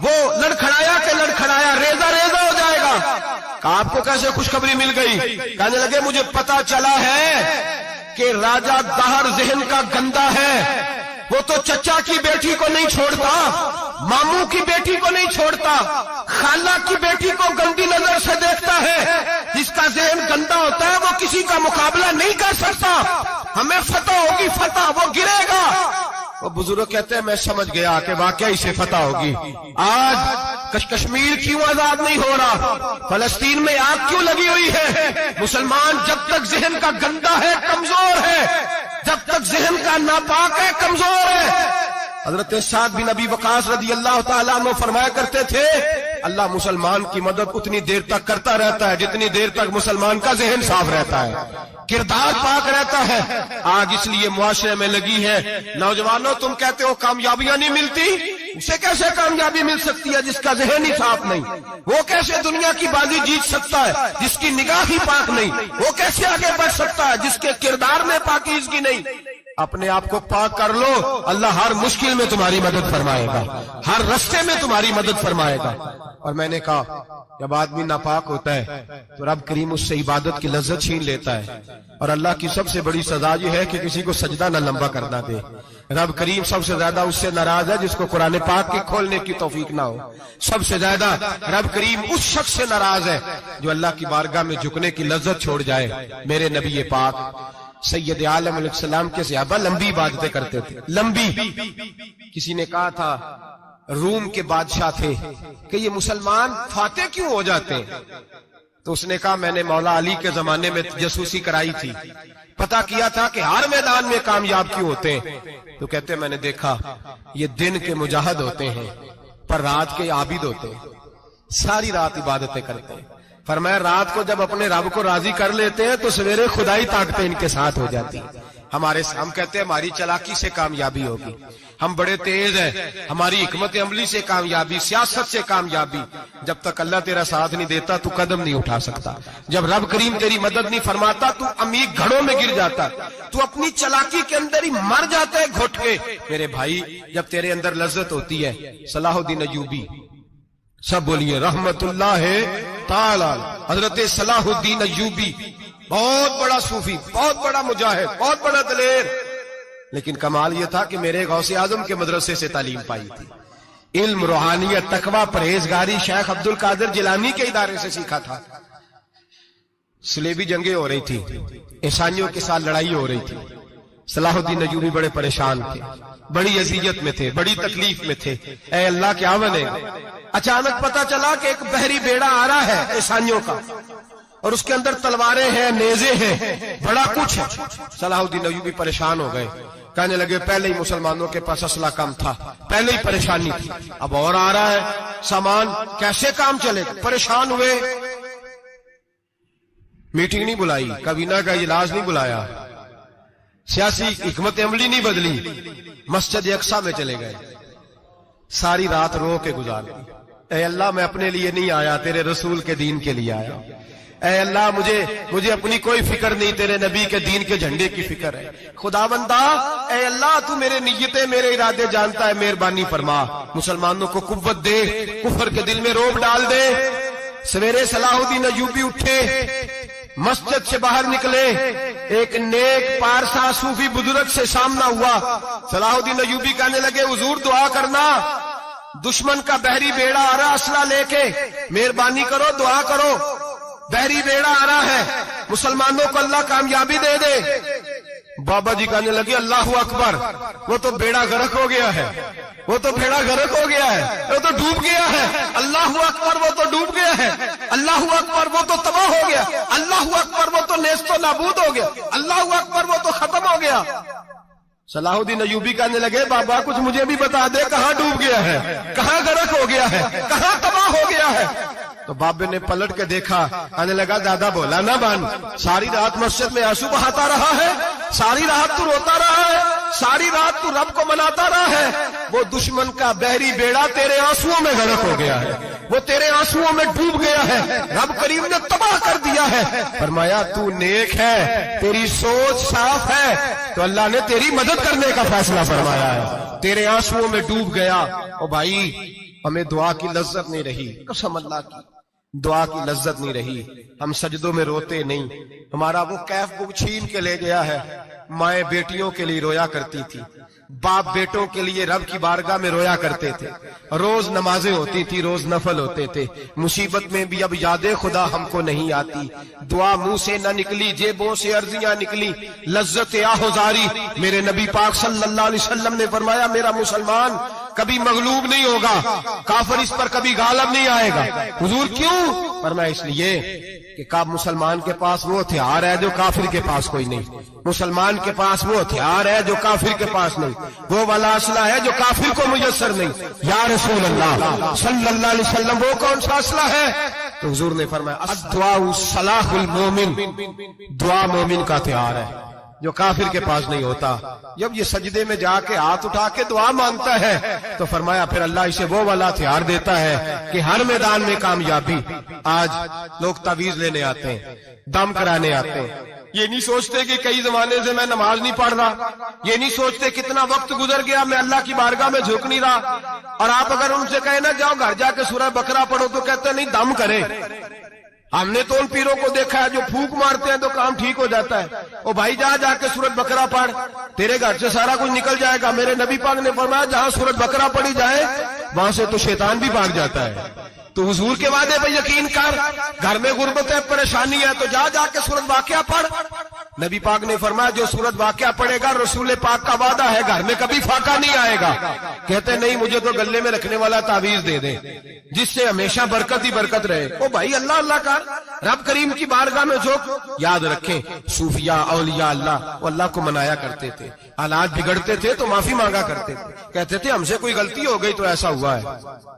وہ لڑکھڑایا کے لڑکھڑایا، ریزہ ریزہ ہو جائے گا۔ کہا آپ کو کیسے خوشخبری مل گئی؟ کہنے لگے مجھے پتا چلا ہے کہ راجہ دہر ذہن کا گندا ہے، وہ تو چچا کی بیٹی کو نہیں چھوڑتا، ماموں کی بیٹی کو نہیں چھوڑتا، خالہ کی بیٹی کو گندی نظر سے دیکھتا ہے۔ جس کا ذہن گندا ہوتا ہے وہ کسی کا مقابلہ نہیں کر سکتا، ہمیں فتح ہوگی، فتح، وہ گرے گا۔ وہ بزرگ کہتے ہیں میں سمجھ گیا کہ واقعی سے فتح ہوگی۔ آج کشمیر کیوں آزاد نہیں ہو رہا، فلسطین میں آگ کیوں لگی ہوئی ہے؟ مسلمان جب تک ذہن کا گندا ہے کمزور ہے، جب تک ذہن کا ناپاک ہے کمزور ہے۔ حضرت سعد بن ابی وقاص رضی اللہ تعالیٰ عنہ فرمایا کرتے تھے اللہ مسلمان کی مدد اتنی دیر تک کرتا رہتا ہے جتنی دیر تک مسلمان کا ذہن صاف رہتا ہے، کردار پاک رہتا ہے۔ آگ اس لیے معاشرے میں لگی ہے، نوجوانوں تم کہتے ہو کامیابیاں نہیں ملتی، اسے کیسے کامیابی مل سکتی ہے جس کا ذہن ہی صاف نہیں؟ وہ کیسے دنیا کی بازی جیت سکتا ہے جس کی نگاہ ہی پاک نہیں؟ وہ کیسے آگے بڑھ سکتا ہے جس کے کردار میں پاکیزگی نہیں؟ اپنے آپ کو پاک کر لو، اللہ ہر مشکل میں تمہاری مدد فرمائے گا، ہر رستے میں تمہاری مدد فرمائے گا۔ اور میں نے کہا جب آدمی ناپاک ہوتا ہے تو رب کریم اس سے عبادت کی لذت چھین لیتا ہے، اور اللہ کی سب سے بڑی سزا یہ ہے کہ کسی کو سجدہ نہ لمبا کرنا دے۔ رب کریم سب سے زیادہ اس سے ناراض ہے جس کو قرآن پاک کے کھولنے کی توفیق نہ ہو۔ سب سے زیادہ رب کریم اس شخص سے ناراض ہے جو اللہ کی بارگاہ میں جھکنے کی لذت چھوڑ جائے۔ میرے نبی پاک سید عالم علیہ السلام کے صحابہ لمبی عبادتیں کرتے تھے، لمبی۔ کسی نے کہا تھا روم کے بادشاہ تھے کہ یہ مسلمان فاتح کیوں ہو جاتے ہیں؟ تو اس نے کہا میں نے مولا علی کے زمانے میں جاسوسی کرائی تھی، پتا کیا تھا کہ ہر میدان میں کامیاب کیوں ہوتے ہیں۔ تو کہتے میں نے دیکھا یہ دن کے مجاہد ہوتے ہیں پر رات کے عابد ہوتے ہیں، ساری رات عبادتیں کرتے ہیں۔ فرمایا رات کو جب اپنے رب کو راضی کر لیتے ہیں تو سویرے خدائی طاقتیں ان کے ساتھ ہو جاتی ہیں۔ ہم کہتے ہیں ہماری چلاکی سے کامیابی ہوگی، ہم بڑے تیز ہیں، ہماری حکمت عملی سے کامیابی، سیاست سے کامیابی۔ جب تک اللہ تیرا ساتھ نہیں دیتا تو قدم نہیں اٹھا سکتا، جب رب کریم تیری مدد نہیں فرماتا تو عمیق گھڑوں میں گر جاتا، تو اپنی چلاکی کے اندر ہی مر جاتا ہے گھٹ کے۔ میرے بھائی جب تیرے اندر لذت ہوتی ہے، صلاح الدین ایوبی، سب بولیے رحمت اللہ تعالی، حضرت صلاح الدین ایوبی بہت بڑا صوفی، بہت بڑا مجاہد، بہت بڑا دلیر، لیکن کمال یہ تھا کہ میرے غوث اعظم کے مدرسے سے تعلیم پائی تھی، علم، روحانیت، تقوی، پرہیزگاری شیخ عبد القادر جیلانی کے ادارے سے سیکھا تھا۔ صلیبی جنگیں ہو رہی تھی، عیسائیوں کے ساتھ لڑائی ہو رہی تھی، صلاح الدین ایوبی بڑے پریشان تھے، بڑی اذیت میں تھے، بڑی تکلیف میں تھے، اے اللہ کیا بنے گا؟ اچانک پتا چلا کہ ایک بحری بیڑا آ رہا ہے عیسائیوں کا، اور اس کے اندر تلواریں ہیں، نیزے ہیں، بڑا کچھ ہے۔ صلاح الدین ایوبی پریشان ہو گئے، کہنے لگے پہلے ہی مسلمانوں کے پاس اسلحہ کم تھا، پہلے ہی پریشانی تھی، اب اور آ رہا ہے سامان، کیسے کام چلے گا؟ پریشان ہوئے، میٹنگ نہیں بلائی، کابینہ کا اجلاس نہیں بلایا، سیاسی حکمت عملی نہیں بدلی، مسجد اقصی میں چلے گئے، ساری رات رو کے گزار دی، اے اللہ میں اپنے لیے نہیں آیا، تیرے رسول کے دین کے لیے آیا، اے اللہ مجھے اپنی کوئی فکر نہیں، تیرے نبی کے دین کے جھنڈے کی فکر ہے۔ خداوندا اے اللہ تو میرے نیتیں میرے ارادے جانتا ہے، مہربانی فرما، مسلمانوں کو قوت دے، کفر کے دل میں روب ڈال دے۔ سویرے صلاح الدین ایوبی اٹھے، مسجد سے باہر نکلے، ایک نیک پارسا صوفی بزرگ سے سامنا ہوا۔ صلاح الدین ایوبی کہنے لگے حضور دعا کرنا، دشمن کا بحری بیڑا آ رہا اسلحہ لے کے، مہربانی کرو دعا کرو، بحری بیڑا آ رہا ہے، مسلمانوں کو اللہ کامیابی دے دے۔ بابا جی کہنے لگے اللہ اکبر، وہ تو بیڑا غرق ہو گیا ہے، وہ تو بیڑا غرق ہو گیا ہے، وہ تو ڈوب گیا ہے۔ اللہ اکبر، وہ تو ڈوب گیا ہے۔ اللہ اکبر، وہ تو تباہ ہو گیا۔ اللہ اکبر، وہ تو نیست و نابود ہو گیا۔ اللہ اکبر، وہ تو ختم ہو گیا۔ صلاح الدین ایوبی کہنے لگے بابا کچھ مجھے بھی بتا دے، کہاں ڈوب گیا ہے، کہاں غرق ہو گیا ہے، کہاں تباہ ہو گیا ہے؟ تو بابے نے پلٹ کے دیکھا، کہنے لگا دادا بولا نہ بان، ساری رات مسجد میں آنسو بہاتا رہا ہے، ساری رات تو روتا رہا ہے، ساری رات تو رب کو مناتا رہا ہے، وہ دشمن کا بحری بیڑا تیرے آنسوؤں میں غرق ہو گیا ہے، وہ تیرے آنسوؤں میں ڈوب گیا ہے، رب کریم نے تباہ کر دیا ہے۔ فرمایا تو نیک ہے، تیری سوچ صاف ہے، تو اللہ نے تیری مدد کرنے کا فیصلہ فرمایا ہے، تیرے آنسوؤں میں ڈوب گیا۔ او بھائی ہمیں دعا کی لذت نہیں رہی، قسم اللہ کی دعا کی لذت نہیں رہی، ہم سجدوں میں روتے نہیں، ہمارا وہ کیف بک چھین کے لے گیا ہے۔ مائیں بیٹیوں کے لیے رویا کرتی تھی، باپ بیٹوں کے لیے رب کی بارگاہ میں رویا کرتے تھے، روز نمازیں ہوتی تھی، روز نفل ہوتے تھے۔ مصیبت میں بھی اب یاد خدا ہم کو نہیں آتی، دعا منہ سے نہ نکلی، جیبوں سے عرضیاں نکلی، لذت آہوزاری۔ میرے نبی پاک صلی اللہ علیہ وسلم نے فرمایا میرا مسلمان کبھی مغلوب نہیں ہوگا، کافر اس پر کبھی غالب نہیں آئے گا۔ حضور کیوں؟ فرمایا اس لیے کہ مسلمان کے پاس وہ ہتھیار ہے جو کافر کے پاس کوئی نہیں، مسلمان کے پاس وہ ہتھیار ہے جو کافر کے پاس نہیں، وہ والا اسلحہ ہے جو کافر کو میسر نہیں۔ یا رسول اللہ صلی اللہ علیہ وسلم وہ کون سا اسلحہ ہے؟ تو حضور نے فرمایا الدعاء سلاح المومن، دعا مومن کا ہتھیار ہے جو کافر کے پاس نہیں ہوتا۔ جب یہ سجدے میں جا کے ہاتھ اٹھا کے دعا مانگتا ہے تو فرمایا پھر اللہ اسے وہ والا ہتھیار دیتا ہے کہ ہر میدان میں کامیابی۔ آج لوگ تعویذ لینے آتے ہیں، دم کرانے آتے ہیں، یہ نہیں سوچتے کہ کئی زمانے سے میں نماز نہیں پڑھ رہا، یہ نہیں سوچتے کتنا وقت گزر گیا میں اللہ کی بارگاہ میں جھک نہیں رہا۔ اور آپ اگر ان سے کہیں نا جاؤ گھر جا کے سورہ بقرہ پڑھو تو کہتے ہیں نہیں دم کرے۔ ہم نے تو ان پیروں کو دیکھا ہے جو پھونک مارتے ہیں تو کام ٹھیک ہو جاتا ہے۔ او بھائی جا کے سورۃ بقرہ پڑھ، تیرے گھر سے سارا کچھ نکل جائے گا۔ میرے نبی پاک نے فرمایا جہاں سورۃ بقرہ پڑھی جائے وہاں سے تو شیطان بھی بھاگ جاتا ہے۔ تو حضور کے وعدے پہ یقین کر، گھر میں غربت ہے، پریشانی ہے تو جا کے سورۃ واقعہ پڑھ۔ نبی پاک نے فرمایا جو سورۃ واقعہ پڑھے گا رسول پاک کا وعدہ ہے گھر میں کبھی فاقہ نہیں آئے گا۔ کہتے نہیں مجھے تو گلے میں رکھنے والا تعویذ دے دیں جس سے ہمیشہ برکت ہی برکت رہے۔ او بھائی اللہ اللہ کر، رب کریم کی بارگاہ میں جھک۔ یاد رکھیں صوفیاء اولیاء اللہ وہ اللہ کو منایا کرتے تھے، حالات بگڑتے تھے تو معافی مانگا کرتے تھے، کہتے تھے ہم سے کوئی غلطی ہو گئی تو ایسا ہوا ہے۔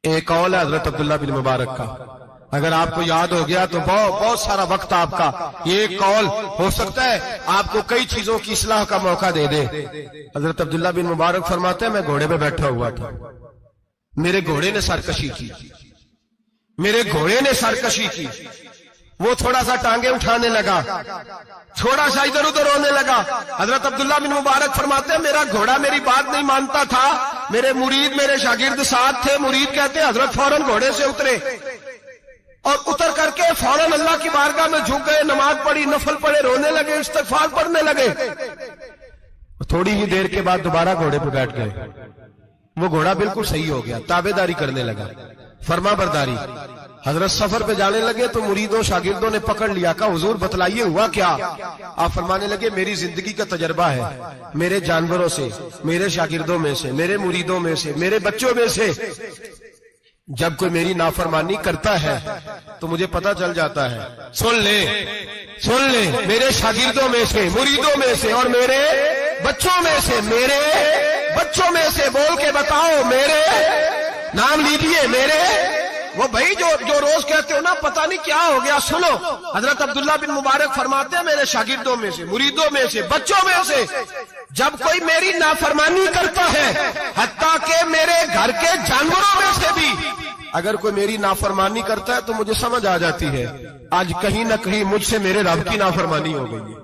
ایک قول ہے حضرت عبداللہ بن مبارک کا، اگر آپ کو یاد ہو گیا تو بہت سارا وقت آپ کا یہ ایک قول ہو سکتا ہے آپ کو کئی چیزوں کی اصلاح کا موقع دے دے۔ حضرت عبداللہ بن مبارک فرماتے ہیں میں گھوڑے پہ بیٹھا ہوا تھا، میرے گھوڑے نے سرکشی کی، میرے گھوڑے نے سرکشی کی، وہ تھوڑا سا ٹانگیں اٹھانے لگا، تھوڑا سا ادھر ادھر ہونے لگا۔ حضرت عبداللہ بن مبارک فرماتے ہیں میرا گھوڑا میری بات نہیں مانتا تھا، میرے مرید میرے شاگرد ساتھ تھے، مرید کہتے ہیں حضرت فوراً گھوڑے سے اترے اور اتر کر کے فوراً اللہ کی بارگاہ میں جھک گئے، نماز پڑھی، نفل پڑھے، رونے لگے، استغفار پڑھنے لگے۔ تھوڑی ہی دیر کے بعد دوبارہ گھوڑے پہ بیٹھ گئے، وہ گھوڑا بالکل صحیح ہو گیا، تابع داری کرنے لگا، فرما برداری۔ حضرت سفر پہ جانے لگے تو مریدوں شاگردوں نے پکڑ لیا، کہا حضور بتلائیے ہوا کیا؟ آپ فرمانے لگے میری زندگی کا تجربہ ہے، میرے جانوروں سے، میرے شاگردوں میں سے، میرے مریدوں میں سے، میرے بچوں میں سے جب کوئی میری نافرمانی کرتا ہے تو مجھے پتہ چل جاتا ہے۔ سن لے میرے شاگردوں میں سے، مریدوں میں سے اور میرے بچوں میں سے، میرے بچوں میں سے بول کے بتاؤ، میرے نام لیجیے، میرے وہ بھائی جو روز کہتے ہو نا پتہ نہیں کیا ہو گیا، سنو حضرت عبداللہ بن مبارک فرماتے ہیں میرے شاگردوں میں سے، مریدوں میں سے، بچوں میں سے جب کوئی میری نافرمانی کرتا ہے حتیٰ کہ میرے گھر کے جانوروں میں سے بھی اگر کوئی میری نافرمانی کرتا ہے تو مجھے سمجھ آ جاتی ہے آج کہیں نہ کہیں مجھ سے میرے رب کی نافرمانی ہو گئی ہے،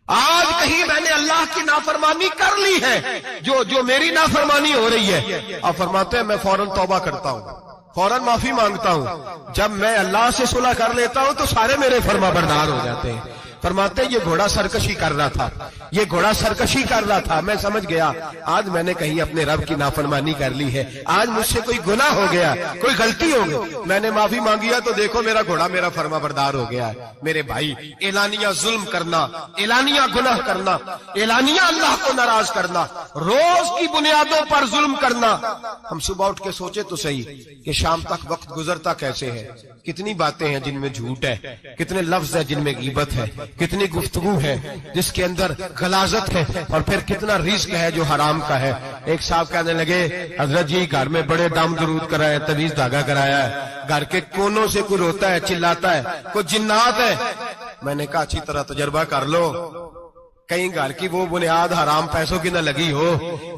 آج کہیں میں نے اللہ کی نافرمانی کر لی ہے جو میری نافرمانی ہو رہی ہے۔ آپ فرماتے ہیں میں فوراً توبہ کرتا ہوں، فوراً معافی مانگتا ہوں۔ جب میں اللہ سے صلح کر لیتا ہوں تو سارے میرے فرما بردار ہو جاتے ہیں۔ فرماتے ہیں یہ گھوڑا سرکشی کر رہا تھا، یہ گھوڑا سرکشی کر رہا تھا، میں سمجھ گیا آج میں نے کہیں اپنے رب کی نافرمانی کر لی ہے، آج مجھ سے کوئی گناہ ہو گیا، کوئی غلطی ہو گئی، میں نے معافی مانگیا تو دیکھو میرا گھوڑا میرا فرما بردار ہو گیا ہے۔ میرے بھائی اعلانیہ ظلم کرنا، اعلانیہ گناہ کرنا، اعلانیہ اللہ کو ناراض کرنا، روز کی بنیادوں پر ظلم کرنا، ہم صبح اٹھ کے سوچے تو صحیح کہ شام تک وقت گزرتا کیسے ہے، کتنی باتیں ہیں جن میں جھوٹ ہے، کتنے لفظ ہیں جن میں غیبت ہے، کتنی گفتگو ہے جس کے اندر غلاظت ہے، اور پھر کتنا رزق ہے جو حرام کا ہے۔ ایک صاحب کہنے لگے حضرت جی گھر میں بڑے دم درود کرایا، تویز دھاگا کرایا ہے، گھر کے کونوں سے کوئی روتا ہے، چلاتا ہے، کوئی جنات ہے۔ میں نے کہا اچھی طرح تجربہ کر لو، کہیں گھر کی وہ بنیاد حرام پیسوں کی نہ لگی ہو،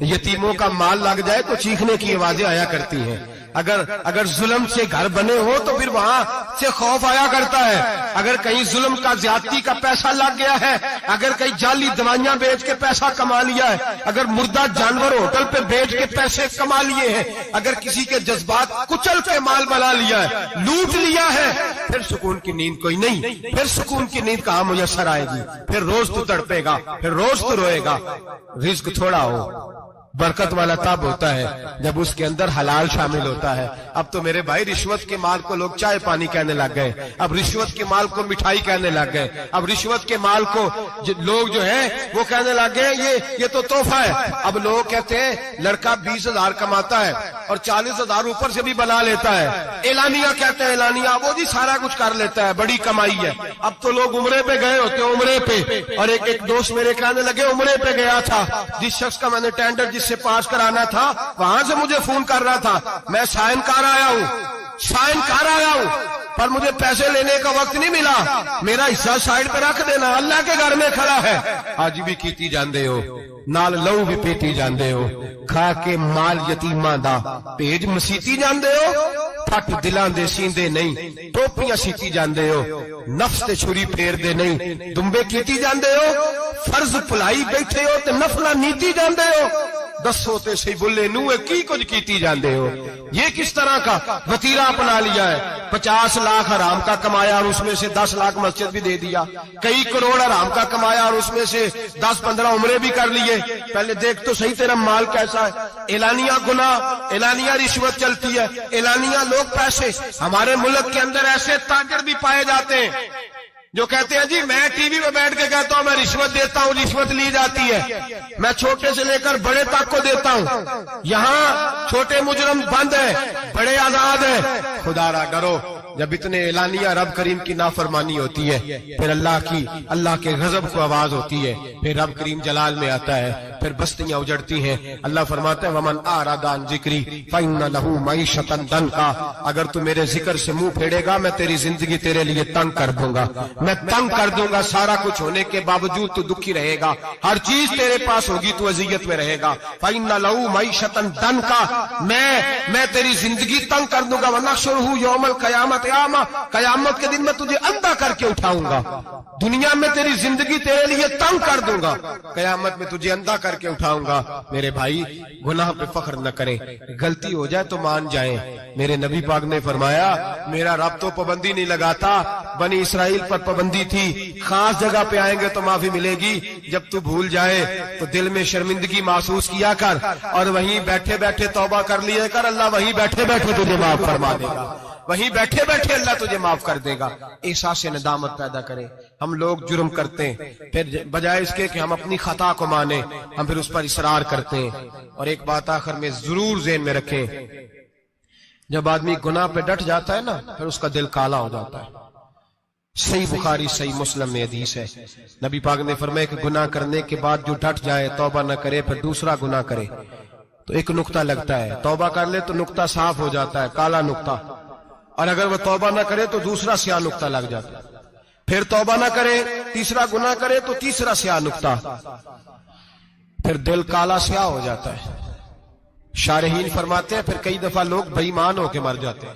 یتیموں کا مال لگ جائے تو چیخنے کی آوازیں آیا کرتی ہیں۔ اگر ظلم سے گھر بنے ہو تو پھر وہاں سے خوف آیا کرتا ہے۔ اگر کہیں ظلم کا زیادتی کا پیسہ لگ گیا ہے، اگر کہیں جعلی دوائیاں بیچ کے پیسہ کما لیا ہے، اگر مردہ جانور ہوٹل پہ بیچ کے پیسے کما لیے ہیں، اگر کسی کے جذبات کچل کے مال بنا لیا ہے، لوٹ لیا ہے، پھر سکون کی نیند کوئی نہیں، پھر سکون کی نیند کہاں میسر آئے گی؟ پھر روز تو تڑپے گا، پھر روز تو روئے گا۔ رزق تھوڑا ہو، برکت والا تب ہوتا ہے جب اس کے اندر حلال شامل ہوتا ہے۔ اب تو میرے بھائی رشوت کے مال کو لوگ چائے پانی کہنے لگ گئے، اب رشوت کے مال کو مٹھائی کہنے لگ گئے، اب رشوت کے مال کو لوگ جو ہیں وہ کہنے لگ گئے یہ تو تحفہ ہے۔ اب لوگ کہتے ہیں لڑکا 20,000 کماتا ہے اور 40,000 اوپر سے بھی بنا لیتا ہے، اعلانیہ کہتے ہیں، اعلانیہ وہ جی سارا کچھ کر لیتا ہے، بڑی کمائی ہے۔ اب تو لوگ عمرے پہ گئے ہوتے ہیں، عمرے پہ، اور ایک دوست میرے کہنے لگے عمرے پہ گیا تھا، جس شخص کا میں نے ٹینڈر جس سے پاس کرانا تھا وہاں سے مجھے فون کر رہا تھا، میں سائن کر آیا ہوں پر مجھے پیسے لینے کا وقت نہیں ملا، میرا حصہ سائڈ پہ رکھ دینا، اللہ کے گھر میں کھڑا ہے۔ آج بھی کیتی جاندے ہو، نال لو بھی پیتی جاندے ہو، کھا کے مال یتیماں دا پیج مسیتی جاندے ہو، پھٹ دلاں دے سیندے نہیں، ٹوپیاں سیتی جاندے ہو، نفس تے چھری پھیر دے نہیں، دمبے کیتی جاندے ہو، فرض پلائی بیٹھے ہو تے نفلہ نیتی جاندے ہو، دسو تے سی بلے نوے کی کچھ کیتی جاندے ہو۔ یہ کس طرح کا وتیرہ اپنا لیا ہے؟ 50 لاکھ حرام کا کمایا اور اس میں سے 10 لاکھ مسجد بھی دے دیا، کئی کروڑ حرام کا کمایا اور اس میں سے 10-15 عمرے بھی کر لیے۔ پہلے دیکھ تو صحیح تیرا مال کیسا ہے۔ اعلانیہ گناہ، اعلانیہ رشوت چلتی ہے، اعلانیہ لوگ پیسے۔ ہمارے ملک کے اندر ایسے تاجر بھی پائے جاتے ہیں جو کہتے ہیں جی میں ٹی وی میں بیٹھ کے کہتا ہوں میں رشوت دیتا ہوں، رشوت لی جاتی ہے، میں چھوٹے سے لے کر بڑے تک کو دیتا ہوں، یہاں چھوٹے مجرم بند ہیں، بڑے آزاد ہیں۔ خدا را ڈرو، جب اتنے اعلانیہ رب کریم کی نافرمانی ہوتی ہے پھر اللہ کے غضب کو آواز ہوتی ہے، پھر رب کریم جلال میں آتا ہے، پھر بستیاں اجڑتی ہیں۔ اللہ فرماتا ہے ومن اعرض عن ذکری فإن له معیشۃ ضنکا، اگر تو میرے ذکر سے منہ پھیرے گا میں تیری زندگی تیرے لیے تنگ کر دوں گا، میں تنگ کر دوں گا، سارا کچھ ہونے کے باوجود تو دکھی رہے گا، ہر چیز تیرے پاس ہوگی تو اذیت میں رہے گا۔ فإن له معیشۃ ضنکا، میں تیری زندگی تنگ کر دوں گا۔ ونحشرہ یوم القیامۃ اعمى، قیامت کے دن میں تجھے اندھا کر کے اٹھاؤں گا۔ دنیا میں تیری زندگی تیرے لیے تنگ کر دوں گا، قیامت میں تجھے اندھا کر کے اٹھاؤں گا۔ میرے بھائی گناہ پہ فخر نہ کریں، غلطی ہو جائے تو مان جائیں۔ میرے نبی پاک نے فرمایا میرا رب تو پابندی نہیں لگاتا، بنی اسرائیل پر پابندی تھی، خاص جگہ پہ آئیں گے تو معافی ملے گی، جب تو بھول جائے تو دل میں شرمندگی محسوس کیا کر اور وہیں بیٹھے بیٹھے توبہ کر لیے کر، اللہ وہیں بیٹھے بیٹھے تجھے معاف فرما دے گا، وہیں بیٹھے بیٹھے اللہ تجھے معاف کر دے گا۔ احساس ندامت پیدا کریں۔ ہم لوگ جرم کرتے ہیں، پھر بجائے اس کے کہ ہم اپنی خطا کو مانیں ہم پھر اس پر اصرار کرتے ہیں۔ اور ایک بات آخر میں ضرور ذہن میں رکھیں، جب آدمی گناہ پہ ڈٹ جاتا ہے نا پھر اس کا دل کالا ہو جاتا ہے۔ صحیح بخاری صحیح مسلم میں حدیث ہے، نبی پاک نے فرمایا کہ گناہ کرنے کے بعد جو ڈٹ جائے، توبہ نہ کرے، پھر دوسرا گناہ کرے تو ایک نقطہ لگتا ہے، توبہ کر لے تو نقطہ صاف ہو جاتا ہے، کالا نقطہ، اور اگر وہ توبہ نہ کرے تو دوسرا سیاہ نقطہ لگ جاتا ہے، پھر توبہ نہ کرے، تیسرا گناہ کرے تو تیسرا سیاہ نقطہ، پھر دل کالا سیاہ ہو جاتا ہے۔ شارحین فرماتے ہیں پھر کئی دفعہ لوگ بے ایمان ہو کے مر جاتے ہیں۔